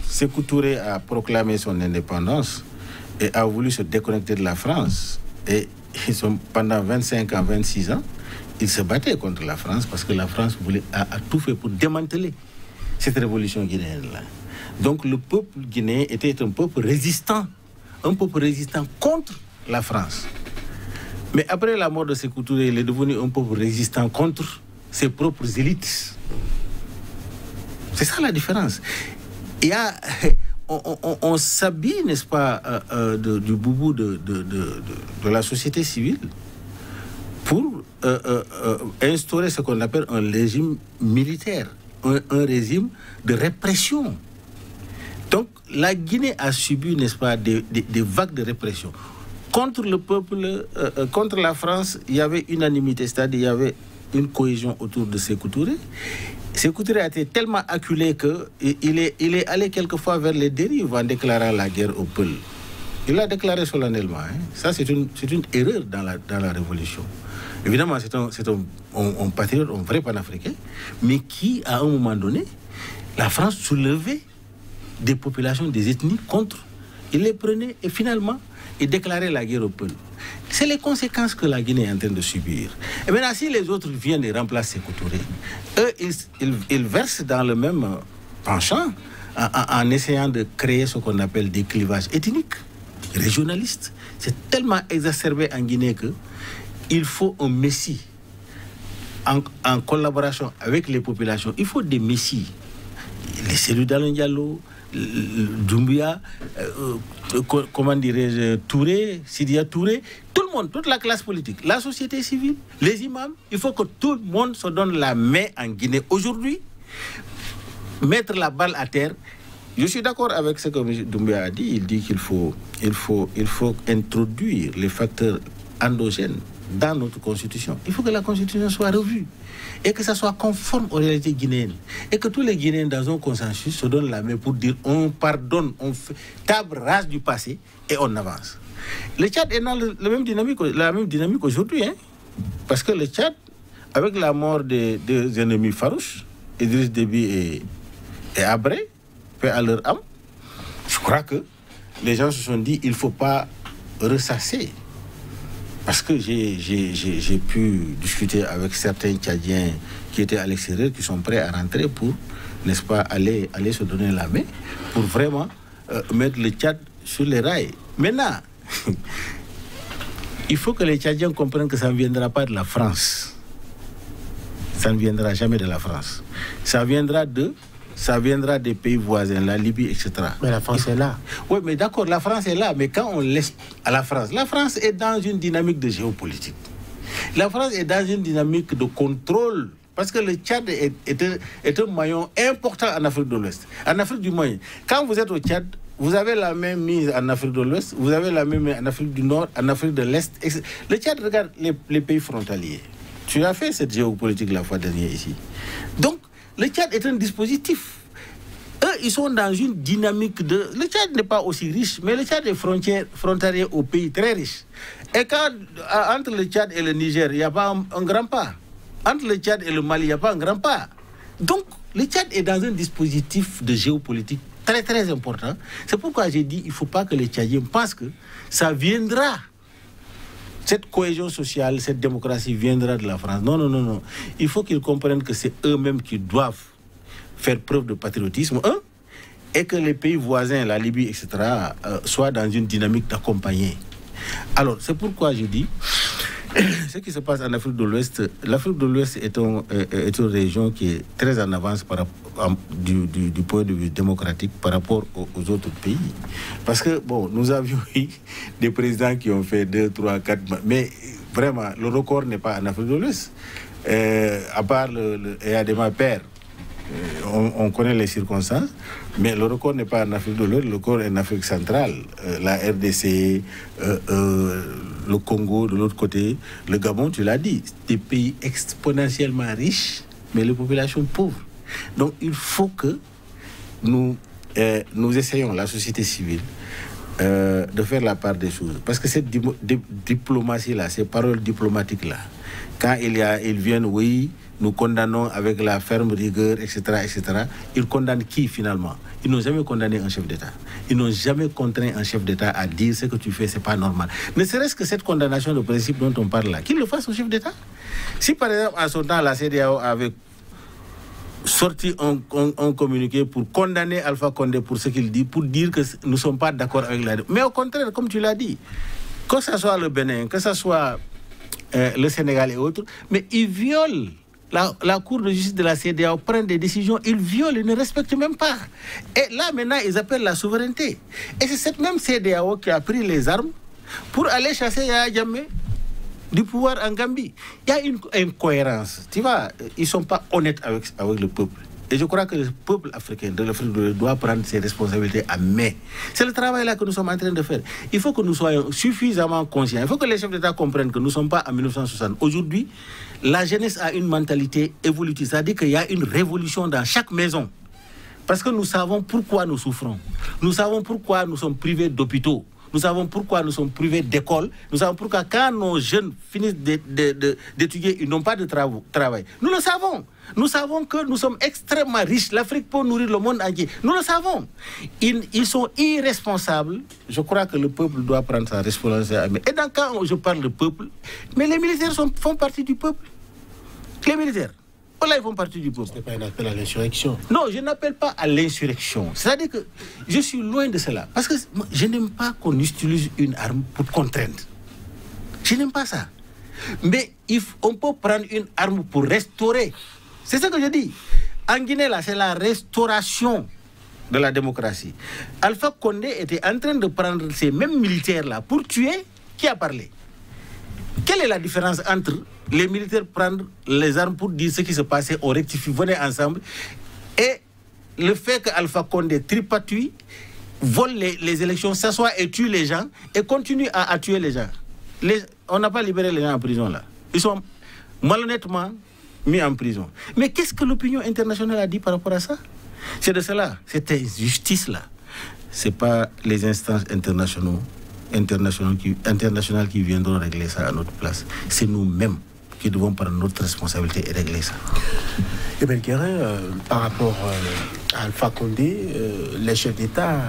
Sékou Touré a proclamé son indépendance et a voulu se déconnecter de la France. Et pendant 25 ans, 26 ans, il se battait contre la France parce que la France a tout fait pour démanteler cette révolution guinéenne-là. Donc le peuple guinéen était un peuple résistant contre la France. Mais après la mort de Sékou Touré, il est devenu un peuple résistant contre ses propres élites. C'est ça la différence. Il y a... On s'habille, n'est-ce pas, du boubou de la société civile pour instaurer ce qu'on appelle un régime militaire, un régime de répression. Donc la Guinée a subi, n'est-ce pas, des vagues de répression. Contre le peuple, contre la France, il y avait unanimité, c'est-à-dire il y avait une cohésion autour de Sékou Touré. Sékou Touré a été tellement acculé qu'il est allé quelquefois vers les dérives en déclarant la guerre au Peul. Il l'a déclaré solennellement. Hein. Ça, c'est une erreur dans la révolution. Évidemment, c'est un patriote, un vrai panafricain, mais qui, à un moment donné, la France soulevait des populations, des ethnies contre. Il les prenait et finalement, il déclarait la guerre au Peul. C'est les conséquences que la Guinée est en train de subir. Et maintenant, si les autres viennent et remplacent Sékou Touré, eux, ils versent dans le même penchant en essayant de créer ce qu'on appelle des clivages ethniques, régionalistes. C'est tellement exacerbé en Guinée qu'il faut un messie en collaboration avec les populations. Il faut des messies. Les cellules d'Alain Diallo, Doumbouya, comment dirais-je, Touré, Sidia Touré, tout le monde, toute la classe politique, la société civile, les imams, il faut que tout le monde se donne la main en Guinée. Aujourd'hui, mettre la balle à terre, je suis d'accord avec ce que Doumbouya a dit, il dit qu'il faut introduire les facteurs endogènes dans notre constitution. Il faut que la constitution soit revue et que ça soit conforme aux réalités guinéennes. Et que tous les Guinéens, dans un consensus, se donnent la main pour dire on pardonne, on fait table rase du passé et on avance. Le Tchad est dans la même dynamique aujourd'hui. Hein? Parce que le Tchad, avec la mort des deux ennemis farouches, Idriss Déby et Abré, paix à leur âme, je crois que les gens se sont dit il ne faut pas ressasser. Parce que j'ai pu discuter avec certains Tchadiens qui étaient à l'extérieur, qui sont prêts à rentrer pour, n'est-ce pas, aller se donner la main, pour vraiment mettre le Tchad sur les rails. Maintenant, il faut que les Tchadiens comprennent que ça ne viendra pas de la France. Ça ne viendra jamais de la France. Ça viendra des pays voisins, la Libye, etc. Mais la France est là. Oui, mais d'accord, la France est là, mais quand on laisse à la France est dans une dynamique de géopolitique. La France est dans une dynamique de contrôle, parce que le Tchad est un maillon important en Afrique de l'Ouest. En Afrique du Moyen, quand vous êtes au Tchad, vous avez la même mise en Afrique de l'Ouest, vous avez la même en Afrique du Nord, en Afrique de l'Est. Le Tchad regarde les pays frontaliers. Tu as fait cette géopolitique la fois dernière ici. Donc, le Tchad est un dispositif. Eux, ils sont dans une dynamique de... Le Tchad n'est pas aussi riche, mais le Tchad est frontalier aux pays très riches. Et quand, entre le Tchad et le Niger, il n'y a pas un grand pas. Entre le Tchad et le Mali, il n'y a pas un grand pas. Donc, le Tchad est dans un dispositif de géopolitique très, très important. C'est pourquoi j'ai dit qu'il ne faut pas que les Tchadiens pensent que ça viendra cette cohésion sociale, cette démocratie viendra de la France. Non, non, non, non. Il faut qu'ils comprennent que c'est eux-mêmes qui doivent faire preuve de patriotisme, et que les pays voisins, la Libye, etc., soient dans une dynamique d'accompagner. Alors, c'est pourquoi je dis, ce qui se passe en Afrique de l'Ouest, l'Afrique de l'Ouest est une région qui est très en avance du point de vue démocratique par rapport aux autres pays. Parce que, bon, nous avions eu des présidents qui ont fait 2, 3, 4... Mais vraiment, le record n'est pas en Afrique de l'Ouest. À part Eyadema Père, on connaît les circonstances, mais le record n'est pas en Afrique de l'Ouest, le record est en Afrique centrale. La RDC, le Congo de l'autre côté, le Gabon, tu l'as dit, des pays exponentiellement riches, mais les populations pauvres. Donc il faut que nous essayons, la société civile, de faire la part des choses. Parce que cette diplomatie-là, ces paroles diplomatiques-là, quand ils viennent, oui, nous condamnons avec la ferme rigueur, etc., etc., ils condamnent qui finalement? Ils n'ont jamais condamné un chef d'État. Ils n'ont jamais contraint un chef d'État à dire ce que tu fais, c'est pas normal. Ne serait-ce que cette condamnation de principe dont on parle là, qu'il le fasse au chef d'État. Si par exemple, à son temps, la CEDEAO avait sorti un communiqué pour condamner Alpha Condé pour ce qu'il dit, pour dire que nous ne sommes pas d'accord avec la... Mais au contraire, comme tu l'as dit, que ce soit le Bénin, que ce soit le Sénégal et autres, mais ils violent la Cour de justice de la CEDEAO, prend des décisions, ils violent, ils ne respectent même pas. Et là, maintenant, ils appellent la souveraineté. Et c'est cette même CEDEAO qui a pris les armes pour aller chasser Yahya Jammeh du pouvoir en Gambie. Il y a une incohérence. Tu vois, ils ne sont pas honnêtes avec le peuple. Et je crois que le peuple africain de l'Afrique doit prendre ses responsabilités à main. C'est le travail là que nous sommes en train de faire. Il faut que nous soyons suffisamment conscients. Il faut que les chefs d'État comprennent que nous ne sommes pas en 1960. Aujourd'hui, la jeunesse a une mentalité évolutive. C'est-à-dire qu'il y a une révolution dans chaque maison. Parce que nous savons pourquoi nous souffrons. Nous savons pourquoi nous sommes privés d'hôpitaux. Nous savons pourquoi nous sommes privés d'écoles. Nous savons pourquoi quand nos jeunes finissent d'étudier, ils n'ont pas de travail. Nous le savons. Nous savons que nous sommes extrêmement riches. L'Afrique peut nourrir le monde entier. Nous le savons. Ils sont irresponsables. Je crois que le peuple doit prendre sa responsabilité. Et quand je parle de peuple, mais les militaires font partie du peuple. Les militaires. Voilà, ils font partie du peuple. Ce n'est pas un appel à l'insurrection. Non, je n'appelle pas à l'insurrection. C'est-à-dire que je suis loin de cela. Parce que je n'aime pas qu'on utilise une arme pour contraindre. Je n'aime pas ça. Mais on peut prendre une arme pour restaurer. C'est ce que je dis. En Guinée, là, c'est la restauration de la démocratie. Alpha Condé était en train de prendre ces mêmes militaires-là pour tuer. Qui a parlé? Quelle est la différence entre les militaires prendre les armes pour dire ce qui se passait, on rectifie, venez ensemble, et le fait qu'Alpha Condé tripatouille, vole les élections, s'assoit et tue les gens, et continue à tuer les gens. On n'a pas libéré les gens en prison là. Ils sont malhonnêtement mis en prison. Mais qu'est-ce que l'opinion internationale a dit par rapport à ça? C'est de cela, cette injustice-là. Ce n'est pas les instances internationales qui viendront régler ça à notre place. C'est nous-mêmes qui devons prendre notre responsabilité et régler ça. Ebel Guérin, par rapport à Alpha Condé, les chefs d'État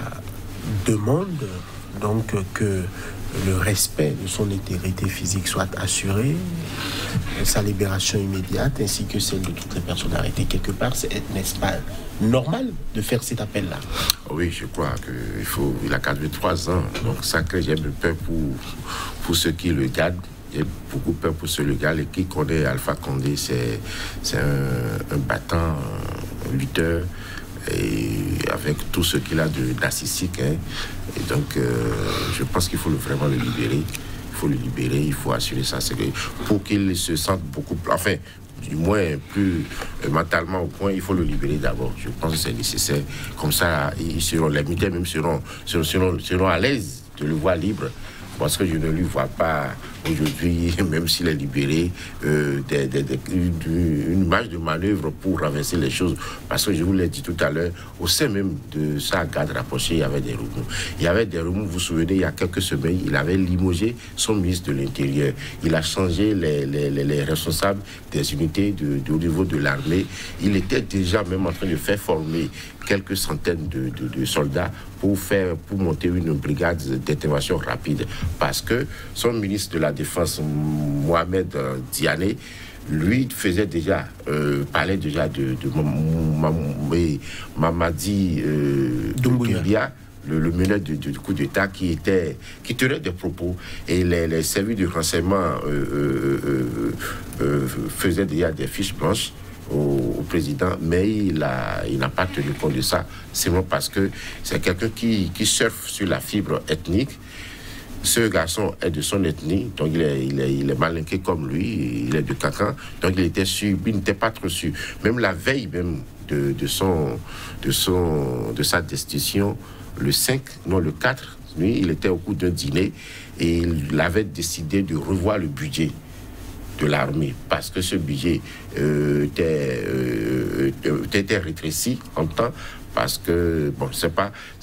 demandent donc que le respect de son intégrité physique soit assuré, sa libération immédiate, ainsi que celle de toutes les personnes arrêtées quelque part. N'est-ce pas normal de faire cet appel-là? Oui, je crois qu'il a 43 ans, donc ça crée, j'ai peur pour ceux qui le gardent. J'ai beaucoup peur pour ceux qui le gardent. Et qui connaît Alpha Condé, c'est un battant, un lutteur, et avec tout ce qu'il a de narcissique. Hein. Et donc, je pense qu'il faut vraiment le libérer. Il faut le libérer, il faut assurer ça. Pour qu'il se sente beaucoup plus... Enfin, du moins plus mentalement au point, il faut le libérer d'abord. Je pense que c'est nécessaire. Comme ça, les militaires même seront à l'aise de le voir libre. Parce que je ne lui vois pas aujourd'hui, même s'il est libéré, une marge de manœuvre pour renverser les choses. Parce que je vous l'ai dit tout à l'heure, au sein même de sa garde rapprochée, il y avait des remous. Il y avait des remous, vous vous souvenez, il y a quelques semaines, il avait limogé son ministre de l'Intérieur. Il a changé les responsables des unités au niveau de l'armée. Il était déjà même en train de faire former quelques centaines de soldats pour monter une brigade d'intervention rapide. Parce que son ministre de la Défense, Mohamed Diané, lui parlait déjà de Mamadi Doumbouya, le meneur du coup d'État qui tenait des propos, et les services de renseignement faisaient déjà des fiches blanches au président, mais il n'a pas tenu compte de ça, seulement parce que c'est quelqu'un qui surfe sur la fibre ethnique. Ce garçon est de son ethnie, donc il est malinqué comme lui, il est de Cacan, donc il n'était pas trop sûr. Même la veille même de sa destitution, le 4, lui, il était au cours d'un dîner et il avait décidé de revoir le budget de l'armée, parce que ce budget était rétréci en temps, parce que, bon, c'est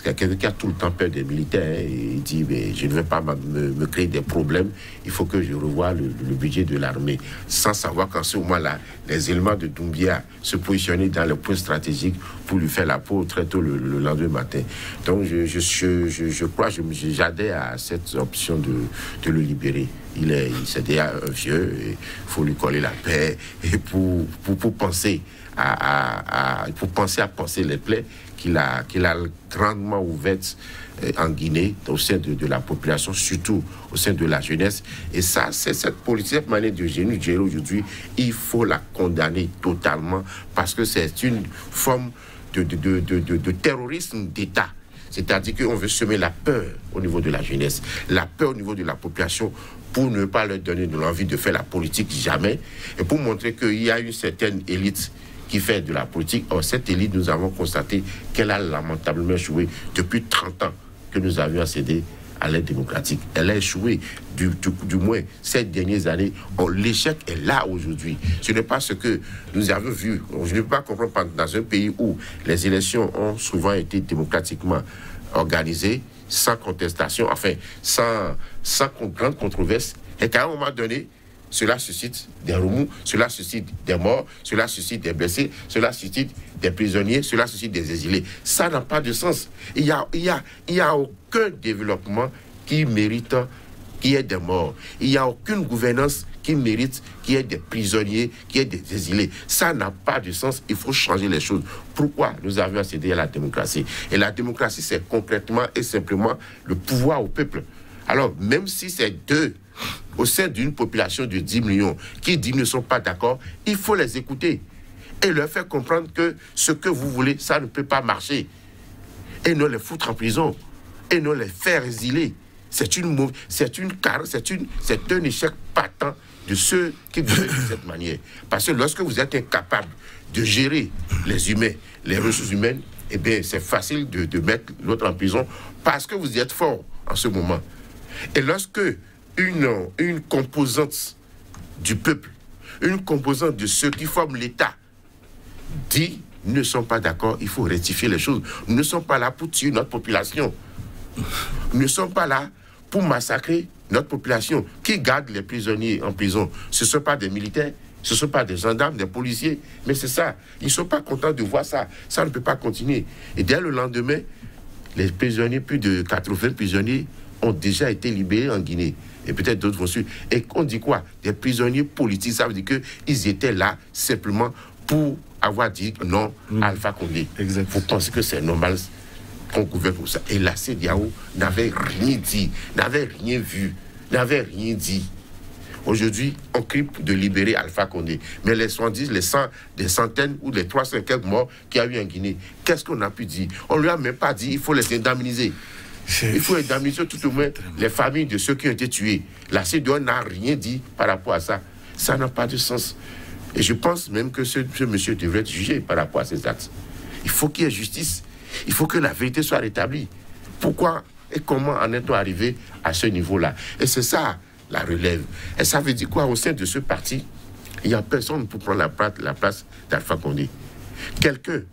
quelqu'un qui a tout le temps peur des militaires, hein, il dit, mais je ne vais pas me créer des problèmes, il faut que je revoie le budget de l'armée, sans savoir qu'en ce moment-là, les éléments de Doumbouya se positionnaient dans le point stratégique pour lui faire la peau très tôt le lendemain matin. Donc, je crois, j'adhère à cette option de le libérer. C'est déjà un vieux, il faut lui coller la paix, et pour penser à penser les plaies qu'il a grandement ouvertes en Guinée, au sein de la population, surtout au sein de la jeunesse. Et ça, c'est cette manière de gérer aujourd'hui, il faut la condamner totalement, parce que c'est une forme de terrorisme d'État. C'est-à-dire qu'on veut semer la peur au niveau de la jeunesse, la peur au niveau de la population, pour ne pas leur donner de l'envie de faire la politique jamais, et pour montrer qu'il y a une certaine élite qui fait de la politique. Or, cette élite, nous avons constaté qu'elle a lamentablement échoué depuis 30 ans que nous avions accédé à l'aide démocratique. Elle a échoué, du moins ces dernières années. L'échec est là aujourd'hui. Ce n'est pas ce que nous avons vu. Je ne peux pas comprendre dans un pays où les élections ont souvent été démocratiquement organisées, sans contestation, enfin, sans grande controverse, et qu'à un moment donné, cela suscite des remous, cela suscite des morts, cela suscite des blessés, cela suscite des prisonniers, cela suscite des exilés. Ça n'a pas de sens. Il y a aucun développement qui mérite qu'il y ait des morts. Il n'y a aucune gouvernance qui mérite qu'il y ait des prisonniers, qu'il y ait des exilés. Ça n'a pas de sens. Il faut changer les choses. Pourquoi nous avons accédé à la démocratie? Et la démocratie, c'est concrètement et simplement le pouvoir au peuple. Alors, même si c'est deux au sein d'une population de 10 millions qui disent ne sont pas d'accord, il faut les écouter et leur faire comprendre que ce que vous voulez, ça ne peut pas marcher. Et non les foutre en prison, et non les faire exiler. C'est un échec patent de ceux qui gouvernent de cette manière. Parce que lorsque vous êtes incapable de gérer les humains, les ressources humaines, eh bien, c'est facile de mettre l'autre en prison parce que vous y êtes fort en ce moment. Et lorsque une composante du peuple, une composante de ceux qui forment l'État, dit ne sont pas d'accord, il faut rectifier les choses. Nous ne sommes pas là pour tuer notre population. Nous ne sommes pas là pour massacrer notre population. Qui garde les prisonniers en prison? Ce ne sont pas des militaires, ce ne sont pas des gendarmes, des policiers, mais c'est ça. Ils ne sont pas contents de voir ça. Ça ne peut pas continuer. Et dès le lendemain, les prisonniers, plus de 80 prisonniers, ont déjà été libérés en Guinée. Et peut-être d'autres vont suivre. Et on dit quoi? Des prisonniers politiques, ça veut dire qu'ils étaient là simplement pour avoir dit non à Alpha Condé. Vous pensez que c'est normal qu'on gouverne pour ça? Et la CEDEAO n'avait rien dit, n'avait rien vu, n'avait rien dit. Aujourd'hui, on crie de libérer Alpha Condé. Mais les 70, des centaines ou les 300 quelques morts qu'il y a eu en Guinée, qu'est-ce qu'on a pu dire? On ne lui a même pas dit il faut les indemniser. Il faut indemniser tout au moins les familles de ceux qui ont été tués. La CEDEAO n'a rien dit par rapport à ça. Ça n'a pas de sens. Et je pense même que ce monsieur devrait être jugé par rapport à ces actes. Il faut qu'il y ait justice. Il faut que la vérité soit rétablie. Pourquoi et comment en est-on arrivé à ce niveau-là? Et c'est ça, la relève. Et ça veut dire quoi? Au sein de ce parti, il n'y a personne pour prendre la place d'Alpha Condé. Quelqu'un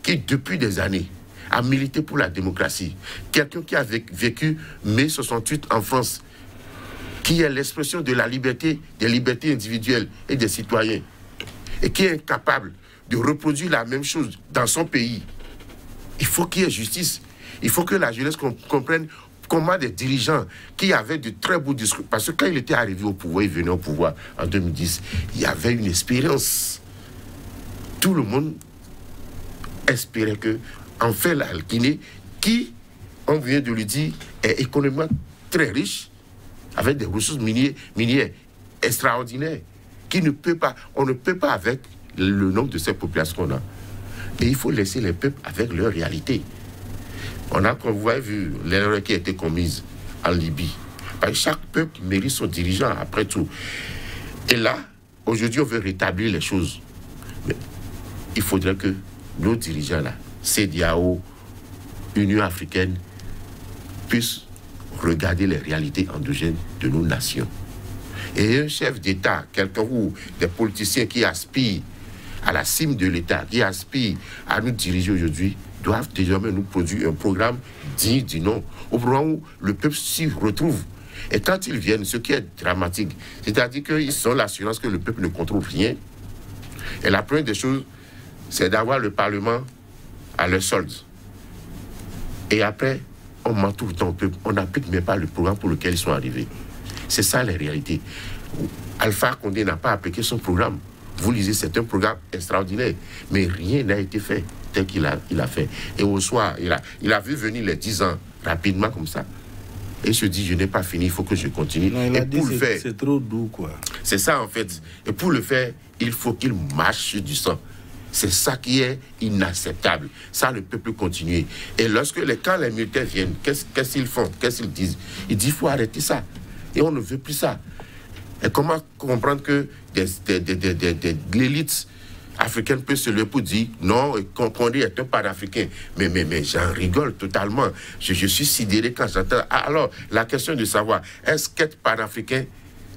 qui, depuis des années, a milité pour la démocratie. Quelqu'un qui a vécu mai 68 en France, qui est l'expression de la liberté, des libertés individuelles et des citoyens, et qui est incapable de reproduire la même chose dans son pays. Il faut qu'il y ait justice. Il faut que la jeunesse comprenne comment des dirigeants qui avaient de très beaux discours, parce que quand il était arrivé au pouvoir, il venait au pouvoir en 2010, il y avait une espérance. Tout le monde espérait que, en fait, la Guinée, qui, on vient de le dire, est économiquement très riche, avec des ressources minières extraordinaires, on ne peut pas avec le nombre de ces populations qu'on a. Et il faut laisser les peuples avec leur réalité. Comme vous avez vu, l'erreur qui a été commise en Libye. Parce que chaque peuple mérite son dirigeant, après tout. Et là, aujourd'hui, on veut rétablir les choses. Mais il faudrait que nos dirigeants, là, CEDEAO, Union africaine, puissent regarder les réalités endogènes de nos nations. Et un chef d'État, quelqu'un ou des politiciens qui aspirent à la cime de l'État, qui aspirent à nous diriger aujourd'hui, doivent désormais nous produire un programme digne du nom, au programme où le peuple s'y retrouve. Et quand ils viennent, ce qui est dramatique, c'est-à-dire qu'ils ont l'assurance que le peuple ne contrôle rien. Et la première des choses, c'est d'avoir le Parlement à leur solde. Et après, on ment tout le temps au peuple. On n'applique même pas le programme pour lequel ils sont arrivés. C'est ça la réalité. Alpha Condé n'a pas appliqué son programme. Vous lisez, c'est un programme extraordinaire. Mais rien n'a été fait tel qu'il a fait. Et au soir, il a vu venir les 10 ans rapidement comme ça. Et il se dit, je n'ai pas fini, il faut que je continue. Non, et pour le faire, c'est trop doux, quoi. C'est ça, en fait. Et pour le faire, il faut qu'il marche sur du sang. C'est ça qui est inacceptable. Ça ne peut plus continuer. Et quand les militaires viennent, qu'est-ce qu'ils font? Qu'est-ce qu'ils disent? Ils disent, il faut arrêter ça. Et on ne veut plus ça. Et comment comprendre que l'élite africaine peut se lever pour dire non, Condé est un panafricain. Mais j'en rigole totalement. Je suis sidéré quand j'entends. Alors, la question de savoir, est-ce qu'être panafricain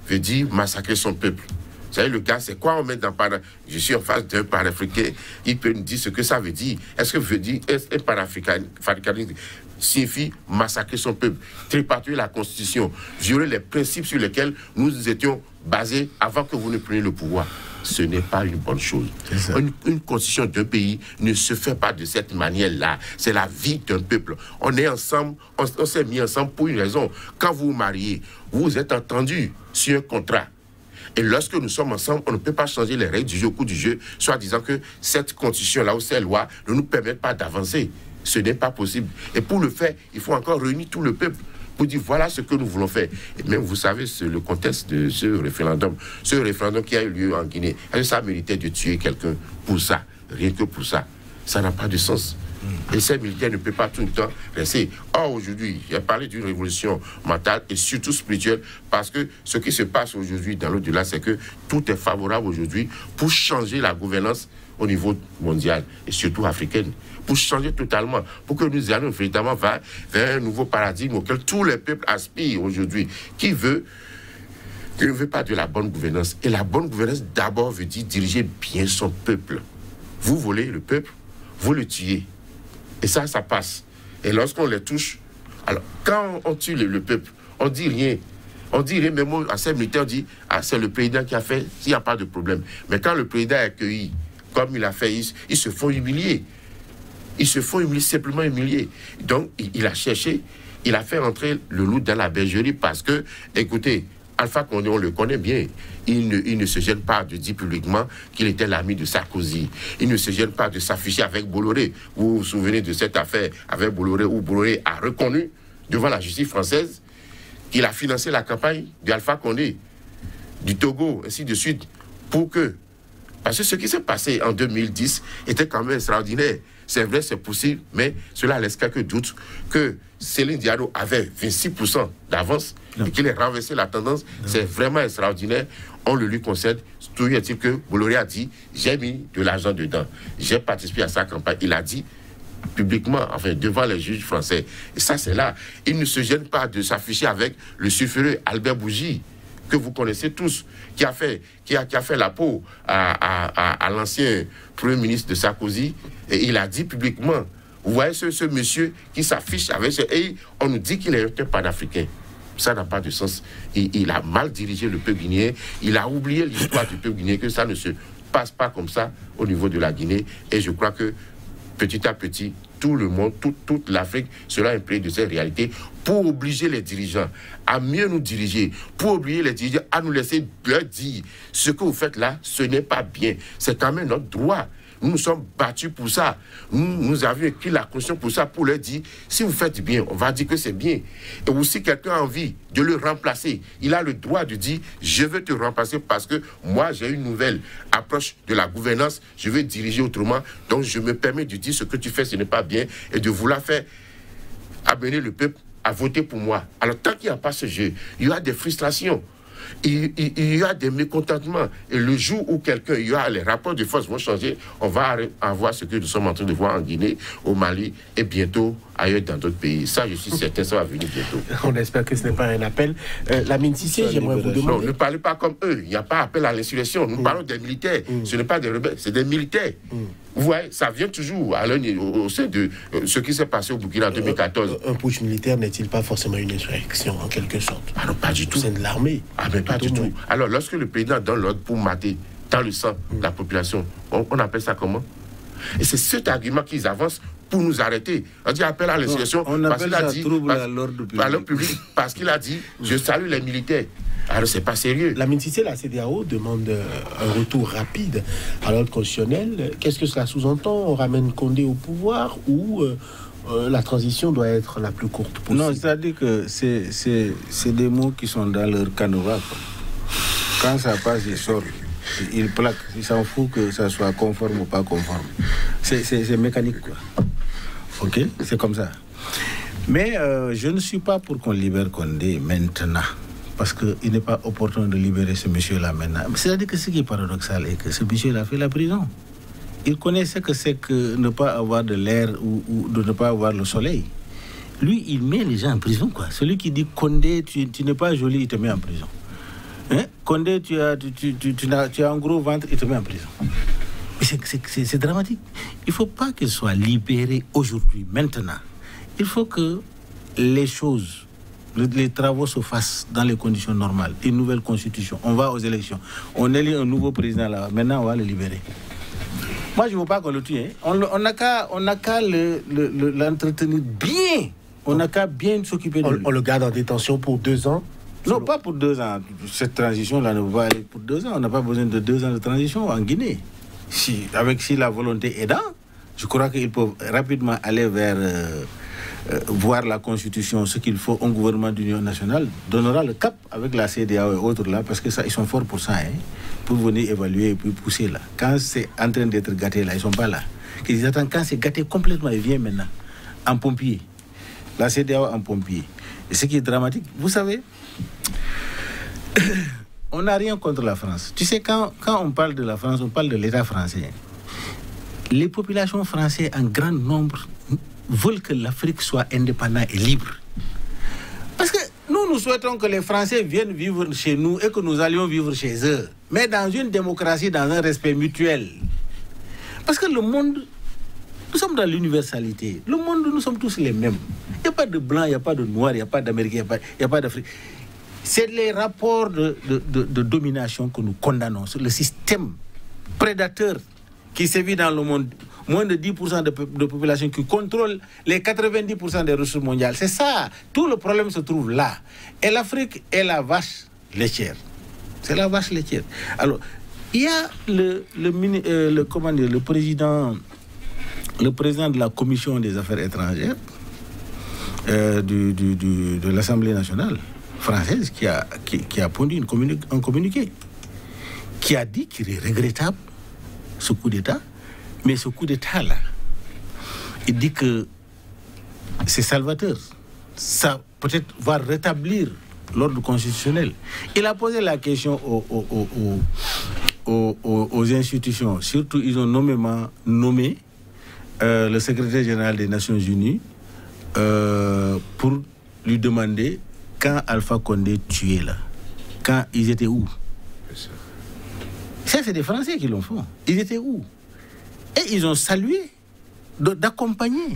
veut dire massacrer son peuple? Vous savez, le gars, c'est quoi on met dans panafricain? Je suis en face d'un panafricain, il peut me dire ce que ça veut dire. Est-ce que veut dire, un panafricanisme signifie massacrer son peuple, tripatouiller la Constitution, violer les principes sur lesquels nous étions basés avant que vous ne preniez le pouvoir? Ce n'est pas une bonne chose. Une constitution d'un pays ne se fait pas de cette manière-là. C'est la vie d'un peuple. On est ensemble, on s'est mis ensemble pour une raison. Quand vous vous mariez, vous êtes entendus sur un contrat. Et lorsque nous sommes ensemble, on ne peut pas changer les règles du jeu au cours du jeu, soit disant que cette constitution-là ou ces lois ne nous permettent pas d'avancer. Ce n'est pas possible. Et pour le faire, il faut encore réunir tout le peuple pour dire voilà ce que nous voulons faire. Et même, vous savez, le contexte de ce référendum qui a eu lieu en Guinée, est-ce que ça méritait de tuer quelqu'un pour ça? Rien que pour ça. Ça n'a pas de sens. Et ces militaires ne peuvent pas tout le temps rester. Or, aujourd'hui, j'ai parlé d'une révolution mentale et surtout spirituelle, parce que ce qui se passe aujourd'hui dans l'au-delà, c'est que tout est favorable aujourd'hui pour changer la gouvernance au niveau mondial et surtout africaine, pour changer totalement, pour que nous allions véritablement vers un nouveau paradigme auquel tous les peuples aspirent aujourd'hui, qui ne veut pas de la bonne gouvernance. Et la bonne gouvernance, d'abord, veut dire diriger bien son peuple. Vous volez le peuple, vous le tuez. Et ça passe. Et lorsqu'on les touche, alors, quand on tue le peuple, on dit rien. On dit rien, mais moi, à ces militaires, on dit, c'est le président qui a fait, il n'y a pas de problème. Mais quand le président est accueilli, comme il a fait, ils se font humilier. Ils se font humilier, simplement humilier. Donc, il a cherché, il a fait entrer le loup dans la bergerie parce que, écoutez, Alpha Condé, on le connaît bien. Il ne se gêne pas de dire publiquement qu'il était l'ami de Sarkozy. Il ne se gêne pas de s'afficher avec Bolloré. Vous vous souvenez de cette affaire avec Bolloré, où Bolloré a reconnu devant la justice française qu'il a financé la campagne d'Alpha Condé, du Togo, ainsi de suite, pour que... Parce que ce qui s'est passé en 2010 était quand même extraordinaire. C'est vrai, c'est possible, mais cela laisse quelques doutes que Céline Diallo avait 26% d'avance et qu'il ait renversé la tendance. C'est vraiment extraordinaire. On le lui concède. Toujours est-il que Bolloré a dit, j'ai mis de l'argent dedans. J'ai participé à sa campagne. Il a dit publiquement, enfin, devant les juges français. Et ça, c'est là. Il ne se gêne pas de s'afficher avec le sulfureux Albert Bougie, que vous connaissez tous, qui a fait la peau à l'ancien Premier ministre de Sarkozy, et il a dit publiquement, vous voyez ce monsieur qui s'affiche avec ce... Et on nous dit qu'il est un panafricain. Ça n'a pas de sens. Il a mal dirigé le peuple guinéen, il a oublié l'histoire du peuple guinéen, que ça ne se passe pas comme ça au niveau de la Guinée, et je crois que petit à petit, tout le monde, toute l'Afrique sera imprégnée de cette réalité pour obliger les dirigeants à mieux nous diriger, pour obliger les dirigeants à nous laisser leur dire ce que vous faites là, ce n'est pas bien. C'est quand même notre droit. Nous nous sommes battus pour ça. Nous avions écrit la Constitution pour ça, pour leur dire, si vous faites bien, on va dire que c'est bien. Et aussi, quelqu'un a envie de le remplacer. Il a le droit de dire, je veux te remplacer parce que moi, j'ai une nouvelle approche de la gouvernance, je veux diriger autrement, donc je me permets de dire ce que tu fais, ce n'est pas bien, et de vouloir faire amener le peuple à voter pour moi. Alors, tant qu'il n'y a pas ce jeu, il y aura des frustrations. Il y a des mécontentements. Et le jour où les rapports de force vont changer, on va avoir ce que nous sommes en train de voir en Guinée, au Mali et bientôt ailleurs dans d'autres pays. Ça, je suis certain, ça va venir bientôt. On espère que ce n'est pas un appel. Lamine Cissé, j'aimerais vous demander... Non, ne parlez pas comme eux. Il n'y a pas appel à l'insurrection. Nous parlons des militaires. Ce n'est pas des rebelles, c'est des militaires. Vous voyez, ça vient toujours au sein de ce qui s'est passé au Burkina en 2014. Un putsch militaire n'est-il pas forcément une insurrection, en quelque sorte? Ah non, pas du tout. C'est de l'armée. Ah, mais pas du tout. Alors, lorsque le président donne l'ordre pour mater dans le sang la population, on appelle ça comment? Et c'est cet argument qu'ils avancent pour nous arrêter. On dit appel à l'insurrection parce qu'il a dit à l'ordre public, parce qu'il a dit je salue les militaires. Alors c'est pas sérieux. Lamine Cissé, la CEDEAO demande un retour rapide à l'ordre constitutionnel. Qu'est-ce que cela sous-entend? On ramène Condé au pouvoir ou la transition doit être la plus courte possible? Non, c'est-à-dire que c'est des mots qui sont dans leur canevas. Quand ça passe, ils sortent. Ils plaquent. Ils s'en foutent que ça soit conforme ou pas conforme. C'est mécanique, quoi. Ok? C'est comme ça. Mais je ne suis pas pour qu'on libère Condé maintenant. Parce qu'il n'est pas opportun de libérer ce monsieur-là maintenant. C'est-à-dire que ce qui est paradoxal est que ce monsieur-là fait la prison. Il connaissait que c'est que ne pas avoir de l'air ou de ne pas avoir le soleil. Lui, il met les gens en prison, quoi. Celui qui dit Condé, tu n'es pas joli, il te met en prison. Hein? Condé, tu as un gros ventre, il te met en prison. C'est dramatique. Il ne faut pas qu'il soit libéré aujourd'hui, maintenant. Il faut que les choses, les travaux se fassent dans les conditions normales. Une nouvelle constitution. On va aux élections. On élit un nouveau président là. Maintenant, on va le libérer. Moi, je ne veux pas qu'on le tue. Hein. On n'a qu'à l'entretenir bien. On n'a qu'à bien s'occuper de lui. On le garde en détention pour 2 ans? Non, pas pour 2 ans. Cette transition-là ne va pas aller pour 2 ans. On n'a pas besoin de 2 ans de transition en Guinée. Si la volonté est là, je crois qu'ils peuvent rapidement aller vers voir la Constitution, ce qu'il faut. Un gouvernement d'union nationale donnera le cap avec la CEDEAO et autres là, parce que ça, ils sont forts pour ça, hein, pour venir évaluer et puis pousser là. Quand c'est en train d'être gâté là, ils ne sont pas là. Ils attendent quand c'est gâté complètement, ils viennent maintenant en pompier. La CEDEAO en pompier. Et ce qui est dramatique, vous savez, on n'a rien contre la France. Tu sais, quand on parle de la France, on parle de l'État français. Les populations françaises en grand nombre veulent que l'Afrique soit indépendante et libre. Parce que nous souhaitons que les Français viennent vivre chez nous et que nous allions vivre chez eux. Mais dans une démocratie, dans un respect mutuel. Parce que le monde, nous sommes dans l'universalité. Le monde, nous sommes tous les mêmes. Il n'y a pas de blanc, il n'y a pas de noir, il n'y a pas d'Américain, il n'y a pas d'Afrique. C'est les rapports de domination que nous condamnons. C'est le système prédateur qui sévit dans le monde. Moins de 10% de population qui contrôle les 90% des ressources mondiales. C'est ça. Tout le problème se trouve là. Et l'Afrique est la vache laitière. C'est la vache laitière. Alors, il y a le président de la Commission des Affaires étrangères de l'Assemblée nationale française qui a pondu un communiqué qui a dit qu'il est regrettable ce coup d'État. Mais ce coup d'État-là, il dit que c'est salvateur. Ça peut-être va rétablir l'ordre constitutionnel. Il a posé la question aux institutions. Surtout, ils ont nommé le secrétaire général des Nations Unies pour lui demander quand Alpha Condé tué là. Quand ils étaient où? Ça, c'est des Français qui l'ont fait. Ils étaient où? Et ils ont salué d'accompagner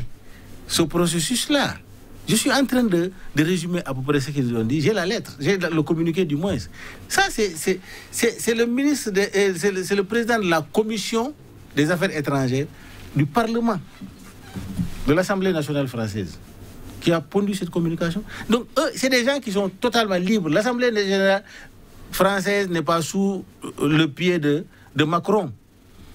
ce processus-là. Je suis en train de résumer à peu près ce qu'ils ont dit. J'ai la lettre, j'ai le communiqué du moins. Ça, c'est le ministre, c'est le président de la Commission des Affaires étrangères du Parlement de l'Assemblée nationale française qui a pondu cette communication. Donc, eux, c'est des gens qui sont totalement libres. L'Assemblée nationale française n'est pas sous le pied de Macron.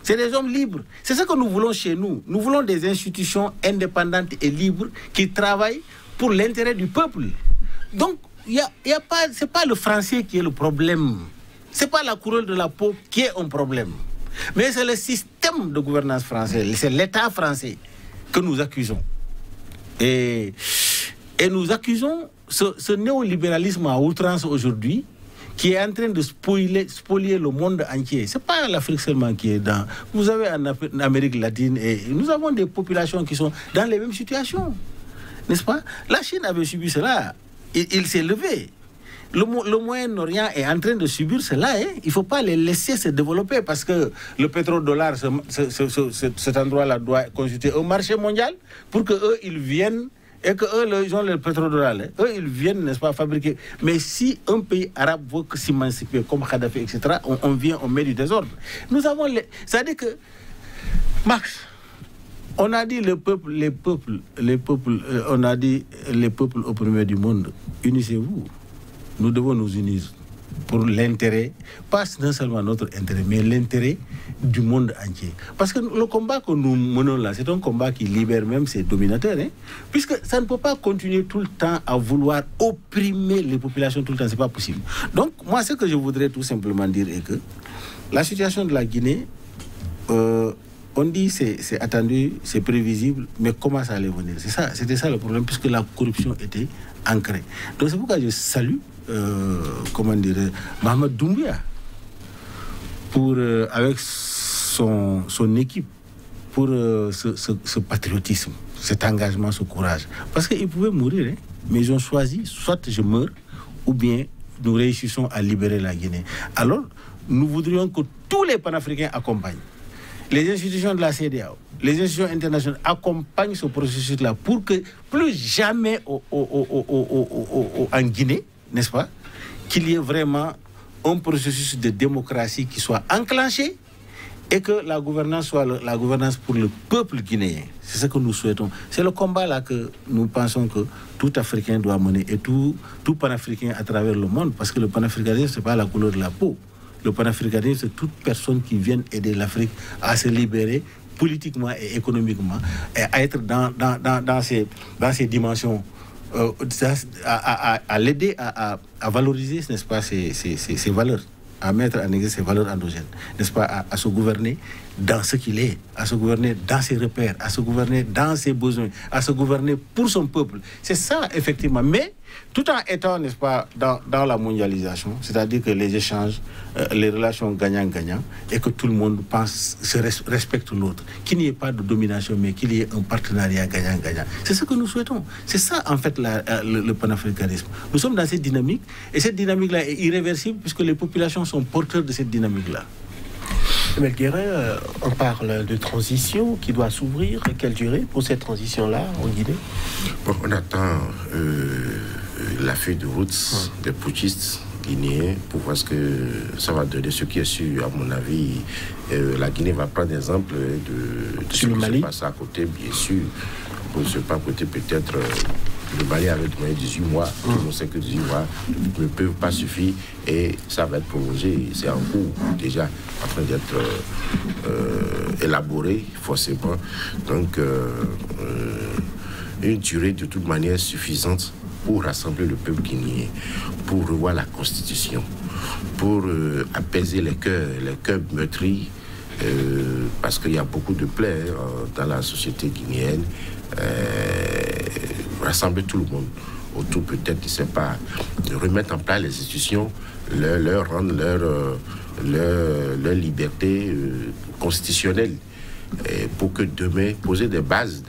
C'est des hommes libres. C'est ce que nous voulons chez nous. Nous voulons des institutions indépendantes et libres qui travaillent pour l'intérêt du peuple. Donc, c'est pas le français qui est le problème. C'est pas la couleur de la peau qui est un problème. Mais c'est le système de gouvernance français, c'est l'État français que nous accusons. Et nous accusons ce néolibéralisme à outrance aujourd'hui qui est en train de spolier le monde entier. Ce n'est pas l'Afrique seulement qui est dans... Vous avez en Amérique latine, et nous avons des populations qui sont dans les mêmes situations. N'est-ce pas? La Chine avait subi cela. Il s'est levé. Le Moyen-Orient est en train de subir cela. Hein. Il ne faut pas les laisser se développer parce que le pétrodollar, cet endroit-là, doit constituer un marché mondial pour qu'eux, ils viennent et qu'eux, ils ont le pétrodollar. Hein. Eux, ils viennent, n'est-ce pas, fabriquer. Mais si un pays arabe veut s'émanciper comme Kadhafi, etc., on vient, on met du désordre. Nous avons... C'est-à-dire que... Max, on a dit les peuples, on a dit les peuples opprimés du monde, unissez-vous. Nous devons nous unir pour l'intérêt, pas non seulement notre intérêt, mais l'intérêt du monde entier. Parce que le combat que nous menons là, c'est un combat qui libère même ses dominateurs, hein, puisque ça ne peut pas continuer tout le temps à vouloir opprimer les populations tout le temps, c'est pas possible. Donc, moi, ce que je voudrais tout simplement dire est que la situation de la Guinée, on dit c'est attendu, c'est prévisible, mais comment ça allait venir? C'était ça le problème, puisque la corruption était ancrée. Donc c'est pourquoi je salue, Mohamed Doumbouya, avec son équipe, pour ce patriotisme, cet engagement, ce courage. Parce qu'ils pouvaient mourir, hein, mais ils ont choisi, soit je meurs, ou bien nous réussissons à libérer la Guinée. Alors, nous voudrions que tous les panafricains accompagnent. Les institutions de la CEDEAO, les institutions internationales accompagnent ce processus-là pour que plus jamais en Guinée, n'est-ce pas, qu'il y ait vraiment un processus de démocratie qui soit enclenché et que la gouvernance soit la gouvernance pour le peuple guinéen. C'est ce que nous souhaitons. C'est le combat là que nous pensons que tout Africain doit mener et tout panafricain à travers le monde, parce que le panafricanisme, ce n'est pas la couleur de la peau. Le panafricanisme, c'est toute personne qui vient aider l'Afrique à se libérer politiquement et économiquement, et à être dans ces dimensions, à l'aider à valoriser, n'est-ce pas, ces valeurs, à mettre en exergue ces valeurs endogènes, n'est-ce pas, à se gouverner dans ce qu'il est, à se gouverner dans ses repères, à se gouverner dans ses besoins, à se gouverner pour son peuple. C'est ça, effectivement. Mais tout en étant, n'est-ce pas, dans la mondialisation, c'est-à-dire que les échanges, les relations gagnant-gagnant, et que tout le monde respecte l'autre, qu'il n'y ait pas de domination, mais qu'il y ait un partenariat gagnant-gagnant. C'est ce que nous souhaitons. C'est ça, en fait, le panafricanisme. Nous sommes dans cette dynamique, et cette dynamique-là est irréversible, puisque les populations sont porteurs de cette dynamique-là. Emile Guérin, on parle de transition qui doit s'ouvrir. Quelle durée pour cette transition-là en Guinée? Bon, on attend la feuille de route des putschistes guinéens pour voir ce que ça va donner. Ce qui est sûr, à mon avis, la Guinée va prendre exemple de ce qui se passe à côté, bien sûr. Pour ce pas côté peut-être... Le Mali avait demandé 18 mois, tout le monde sait que 18 mois ne peuvent pas suffire et ça va être prolongé. C'est en cours déjà en train d'être élaboré, forcément. Donc, une durée de toute manière suffisante pour rassembler le peuple guinéen, pour revoir la Constitution, pour apaiser les cœurs meurtris, parce qu'il y a beaucoup de plaies dans la société guinéenne. Rassembler tout le monde autour, peut-être, je ne sais pas, de remettre en place les institutions, leur rendre leur liberté constitutionnelle, pour que demain, poser des bases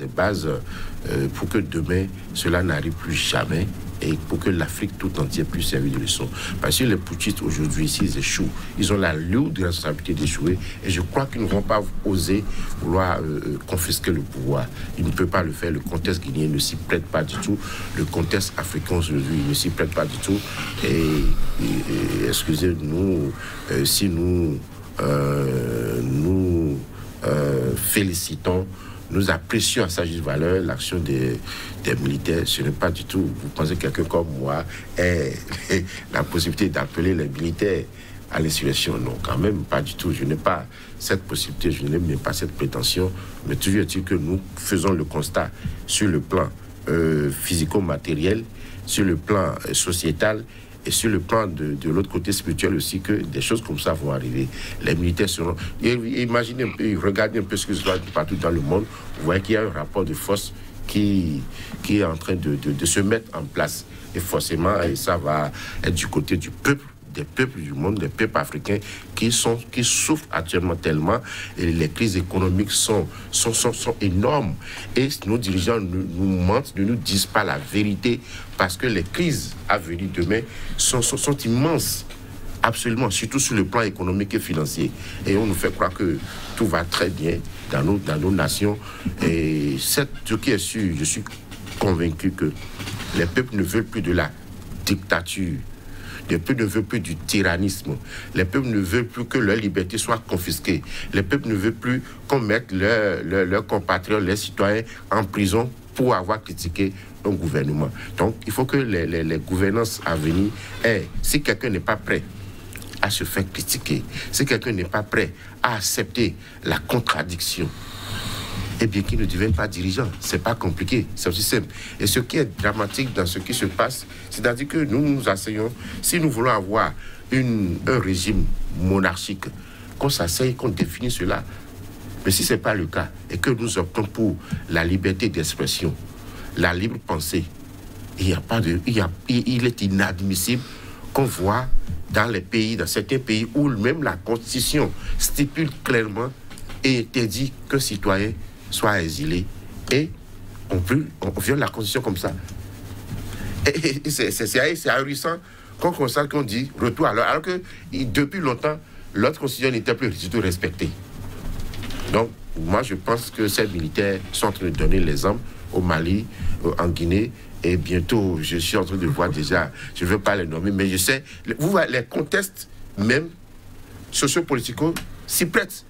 pour que demain, cela n'arrive plus jamais et pour que l'Afrique tout entière puisse servir de leçon. Parce que les putschistes aujourd'hui, s'ils échouent, ils ont la lourde responsabilité d'échouer et je crois qu'ils ne vont pas oser vouloir confisquer le pouvoir. Ils ne peuvent pas le faire. Le contexte guinéen ne s'y prête pas du tout. Le contexte africain aujourd'hui ne s'y prête pas du tout. Et excusez-nous si nous félicitons nous apprécions à sa juste valeur l'action des militaires. Ce n'est pas du tout, vous pensez que quelqu'un comme moi ait la possibilité d'appeler les militaires à l'insurrection? Non, quand même, pas du tout. Je n'ai pas cette possibilité, je n'ai même pas cette prétention. Mais toujours est-il que nous faisons le constat sur le plan physico-matériel, sur le plan sociétal et sur le plan de l'autre côté spirituel aussi, que des choses comme ça vont arriver. Les militaires seront... Imaginez un peu, regardez un peu ce qui se passe partout dans le monde. Vous voyez qu'il y a un rapport de force qui est en train de se mettre en place. Et forcément, et ça va être du côté du peuple, des peuples du monde, des peuples africains qui souffrent actuellement tellement, et les crises économiques sont énormes, et nos dirigeants nous mentent, ne nous disent pas la vérité, parce que les crises à venir demain sont immenses, absolument, surtout sur le plan économique et financier, et on nous fait croire que tout va très bien dans nos nations. Et ce qui est sûr, je suis convaincu que les peuples ne veulent plus de la dictature. Les peuples ne veulent plus du tyrannisme. Les peuples ne veulent plus que leur liberté soit confisquée. Les peuples ne veulent plus qu'on mette leurs compatriotes, les citoyens en prison pour avoir critiqué un gouvernement. Donc, il faut que les gouvernances à venir si quelqu'un n'est pas prêt à se faire critiquer, si quelqu'un n'est pas prêt à accepter la contradiction, eh bien, qu'il ne devienne pas dirigeant. C'est pas compliqué, c'est aussi simple. Et ce qui est dramatique dans ce qui se passe, c'est-à-dire que nous enseignons, si nous voulons avoir un régime monarchique, qu'on s'asseye, qu'on définisse cela. Mais si ce n'est pas le cas, et que nous optons pour la liberté d'expression, la libre pensée, il est inadmissible qu'on voit dans certains pays où même la Constitution stipule clairement et interdit qu'un citoyen soit exilé, et on viole la Constitution comme ça. Et c'est ahurissant qu'on constate, qu'on dit retour à l'heure, alors que depuis longtemps, l'autre Constitution n'était plus du tout respectée. Donc, moi, je pense que ces militaires sont en train de donner l'exemple au Mali, en Guinée, et bientôt, je suis en train de voir déjà, je ne veux pas les nommer, mais je sais, vous voyez, les contextes même socio-politiques s'y prêtent.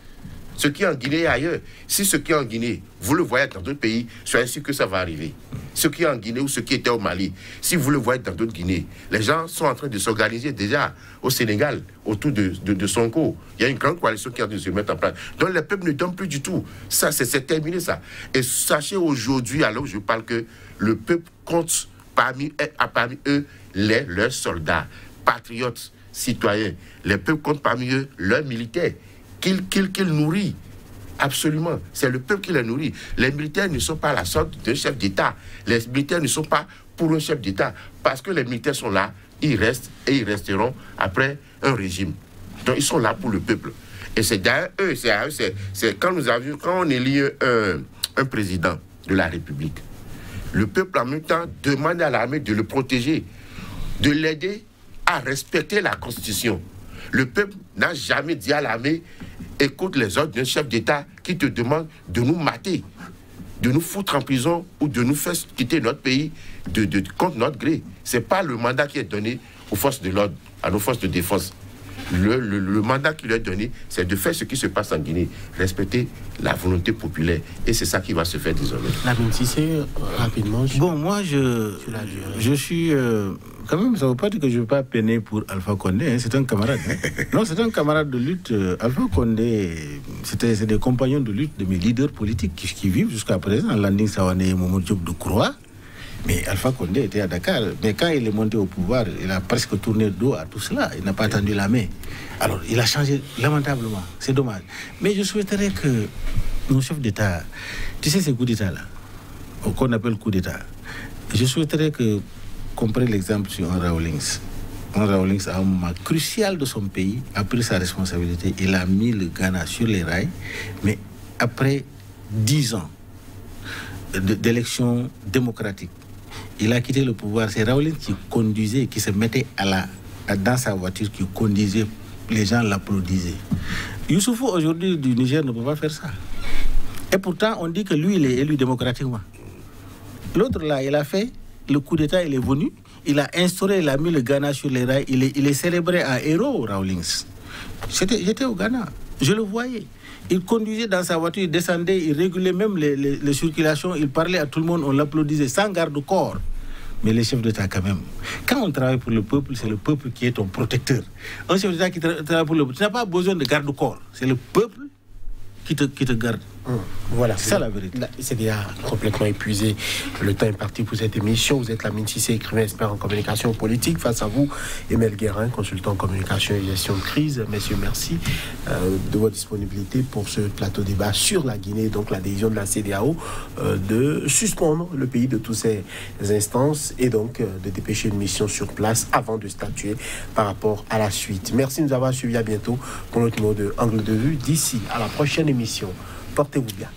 Ce qui est en Guinée et ailleurs. Si ce qui est en Guinée, vous le voyez dans d'autres pays, soyez sûr que ça va arriver. Ce qui est en Guinée ou ce qui était au Mali, si vous le voyez dans d'autres Guinées, les gens sont en train de s'organiser déjà au Sénégal, autour de Sonko. Il y a une grande coalition qui est en train de se mettre en place. Donc les peuples ne dorment plus du tout. Ça, c'est terminé ça. Et sachez aujourd'hui, alors je parle, que le peuple compte parmi eux leurs soldats, patriotes, citoyens. Les peuples comptent parmi eux leurs militaires. Qu'il nourrit. Absolument. C'est le peuple qui les nourrit. Les militaires ne sont pas la sorte d'un chef d'État. Les militaires ne sont pas pour un chef d'État. Parce que les militaires sont là, ils restent et ils resteront après un régime. Donc ils sont là pour le peuple. Et c'est derrière eux, c'est quand on élit un président de la République, le peuple en même temps demande à l'armée de le protéger, de l'aider à respecter la Constitution. Le peuple n'a jamais dit à l'armée: écoute les ordres d'un chef d'État qui te demande de nous mater, de nous foutre en prison ou de nous faire quitter notre pays contre notre gré. Ce n'est pas le mandat qui est donné aux forces de l'ordre, à nos forces de défense. Le mandat qui lui est donné, c'est de faire ce qui se passe en Guinée, respecter la volonté populaire. Et c'est ça qui va se faire désormais. La rapidement. Bon, moi, je suis... quand même, ça ne veut pas dire que je ne veux pas peiner pour Alpha Condé. Hein, c'est un camarade. Hein. Non, c'est un camarade de lutte. Alpha Condé, c'est des compagnons de lutte de mes leaders politiques qui vivent jusqu'à présent. Landing Savané et Momo Diop de Croix. Mais Alpha Condé était à Dakar. Mais quand il est monté au pouvoir, il a presque tourné le dos à tout cela. Il n'a pas tendu la main. Alors, il a changé lamentablement. C'est dommage. Mais je souhaiterais que nos chefs d'État, tu sais ces coups d'État-là, qu'on appelle coups d'État, je souhaiterais qu'on prenne l'exemple sur André Rawlings. André Rawlings, à un moment crucial de son pays, a pris sa responsabilité. Il a mis le Ghana sur les rails. Mais après 10 ans d'élections démocratiques, il a quitté le pouvoir. C'est Rawlings qui conduisait, qui se mettait dans sa voiture, qui conduisait. Les gens l'applaudisaient. Youssoufou, aujourd'hui, du Niger, ne peut pas faire ça. Et pourtant, on dit que lui, il est élu démocratiquement. L'autre, là, il a fait le coup d'État, il est venu. Il a instauré, il a mis le Ghana sur les rails. Il est célébré à héros, Rawlings. J'étais au Ghana. Je le voyais. Il conduisait dans sa voiture, il descendait, il régulait même les circulations, il parlait à tout le monde, on l'applaudissait sans garde-corps. Mais les chefs d'État, quand même, quand on travaille pour le peuple, c'est le peuple qui est ton protecteur. Un chef d'État qui travaille pour le peuple, tu n'as pas besoin de garde-corps. C'est le peuple qui te garde. Voilà, c'est ça la vérité. C'est déjà complètement épuisé. Le temps est parti pour cette émission. Vous êtes Lamine Cissé, écrivain, expert en communication politique. Face à vous, Emel Guérin, consultant en communication et gestion de crise. Messieurs, merci de votre disponibilité pour ce plateau débat sur la Guinée, donc la décision de la CEDEAO de suspendre le pays de toutes ces instances et donc de dépêcher une mission sur place avant de statuer par rapport à la suite. Merci de nous avoir suivis. À bientôt pour notre numéro de Angle de Vue. D'ici à la prochaine émission. Portez-vous bien.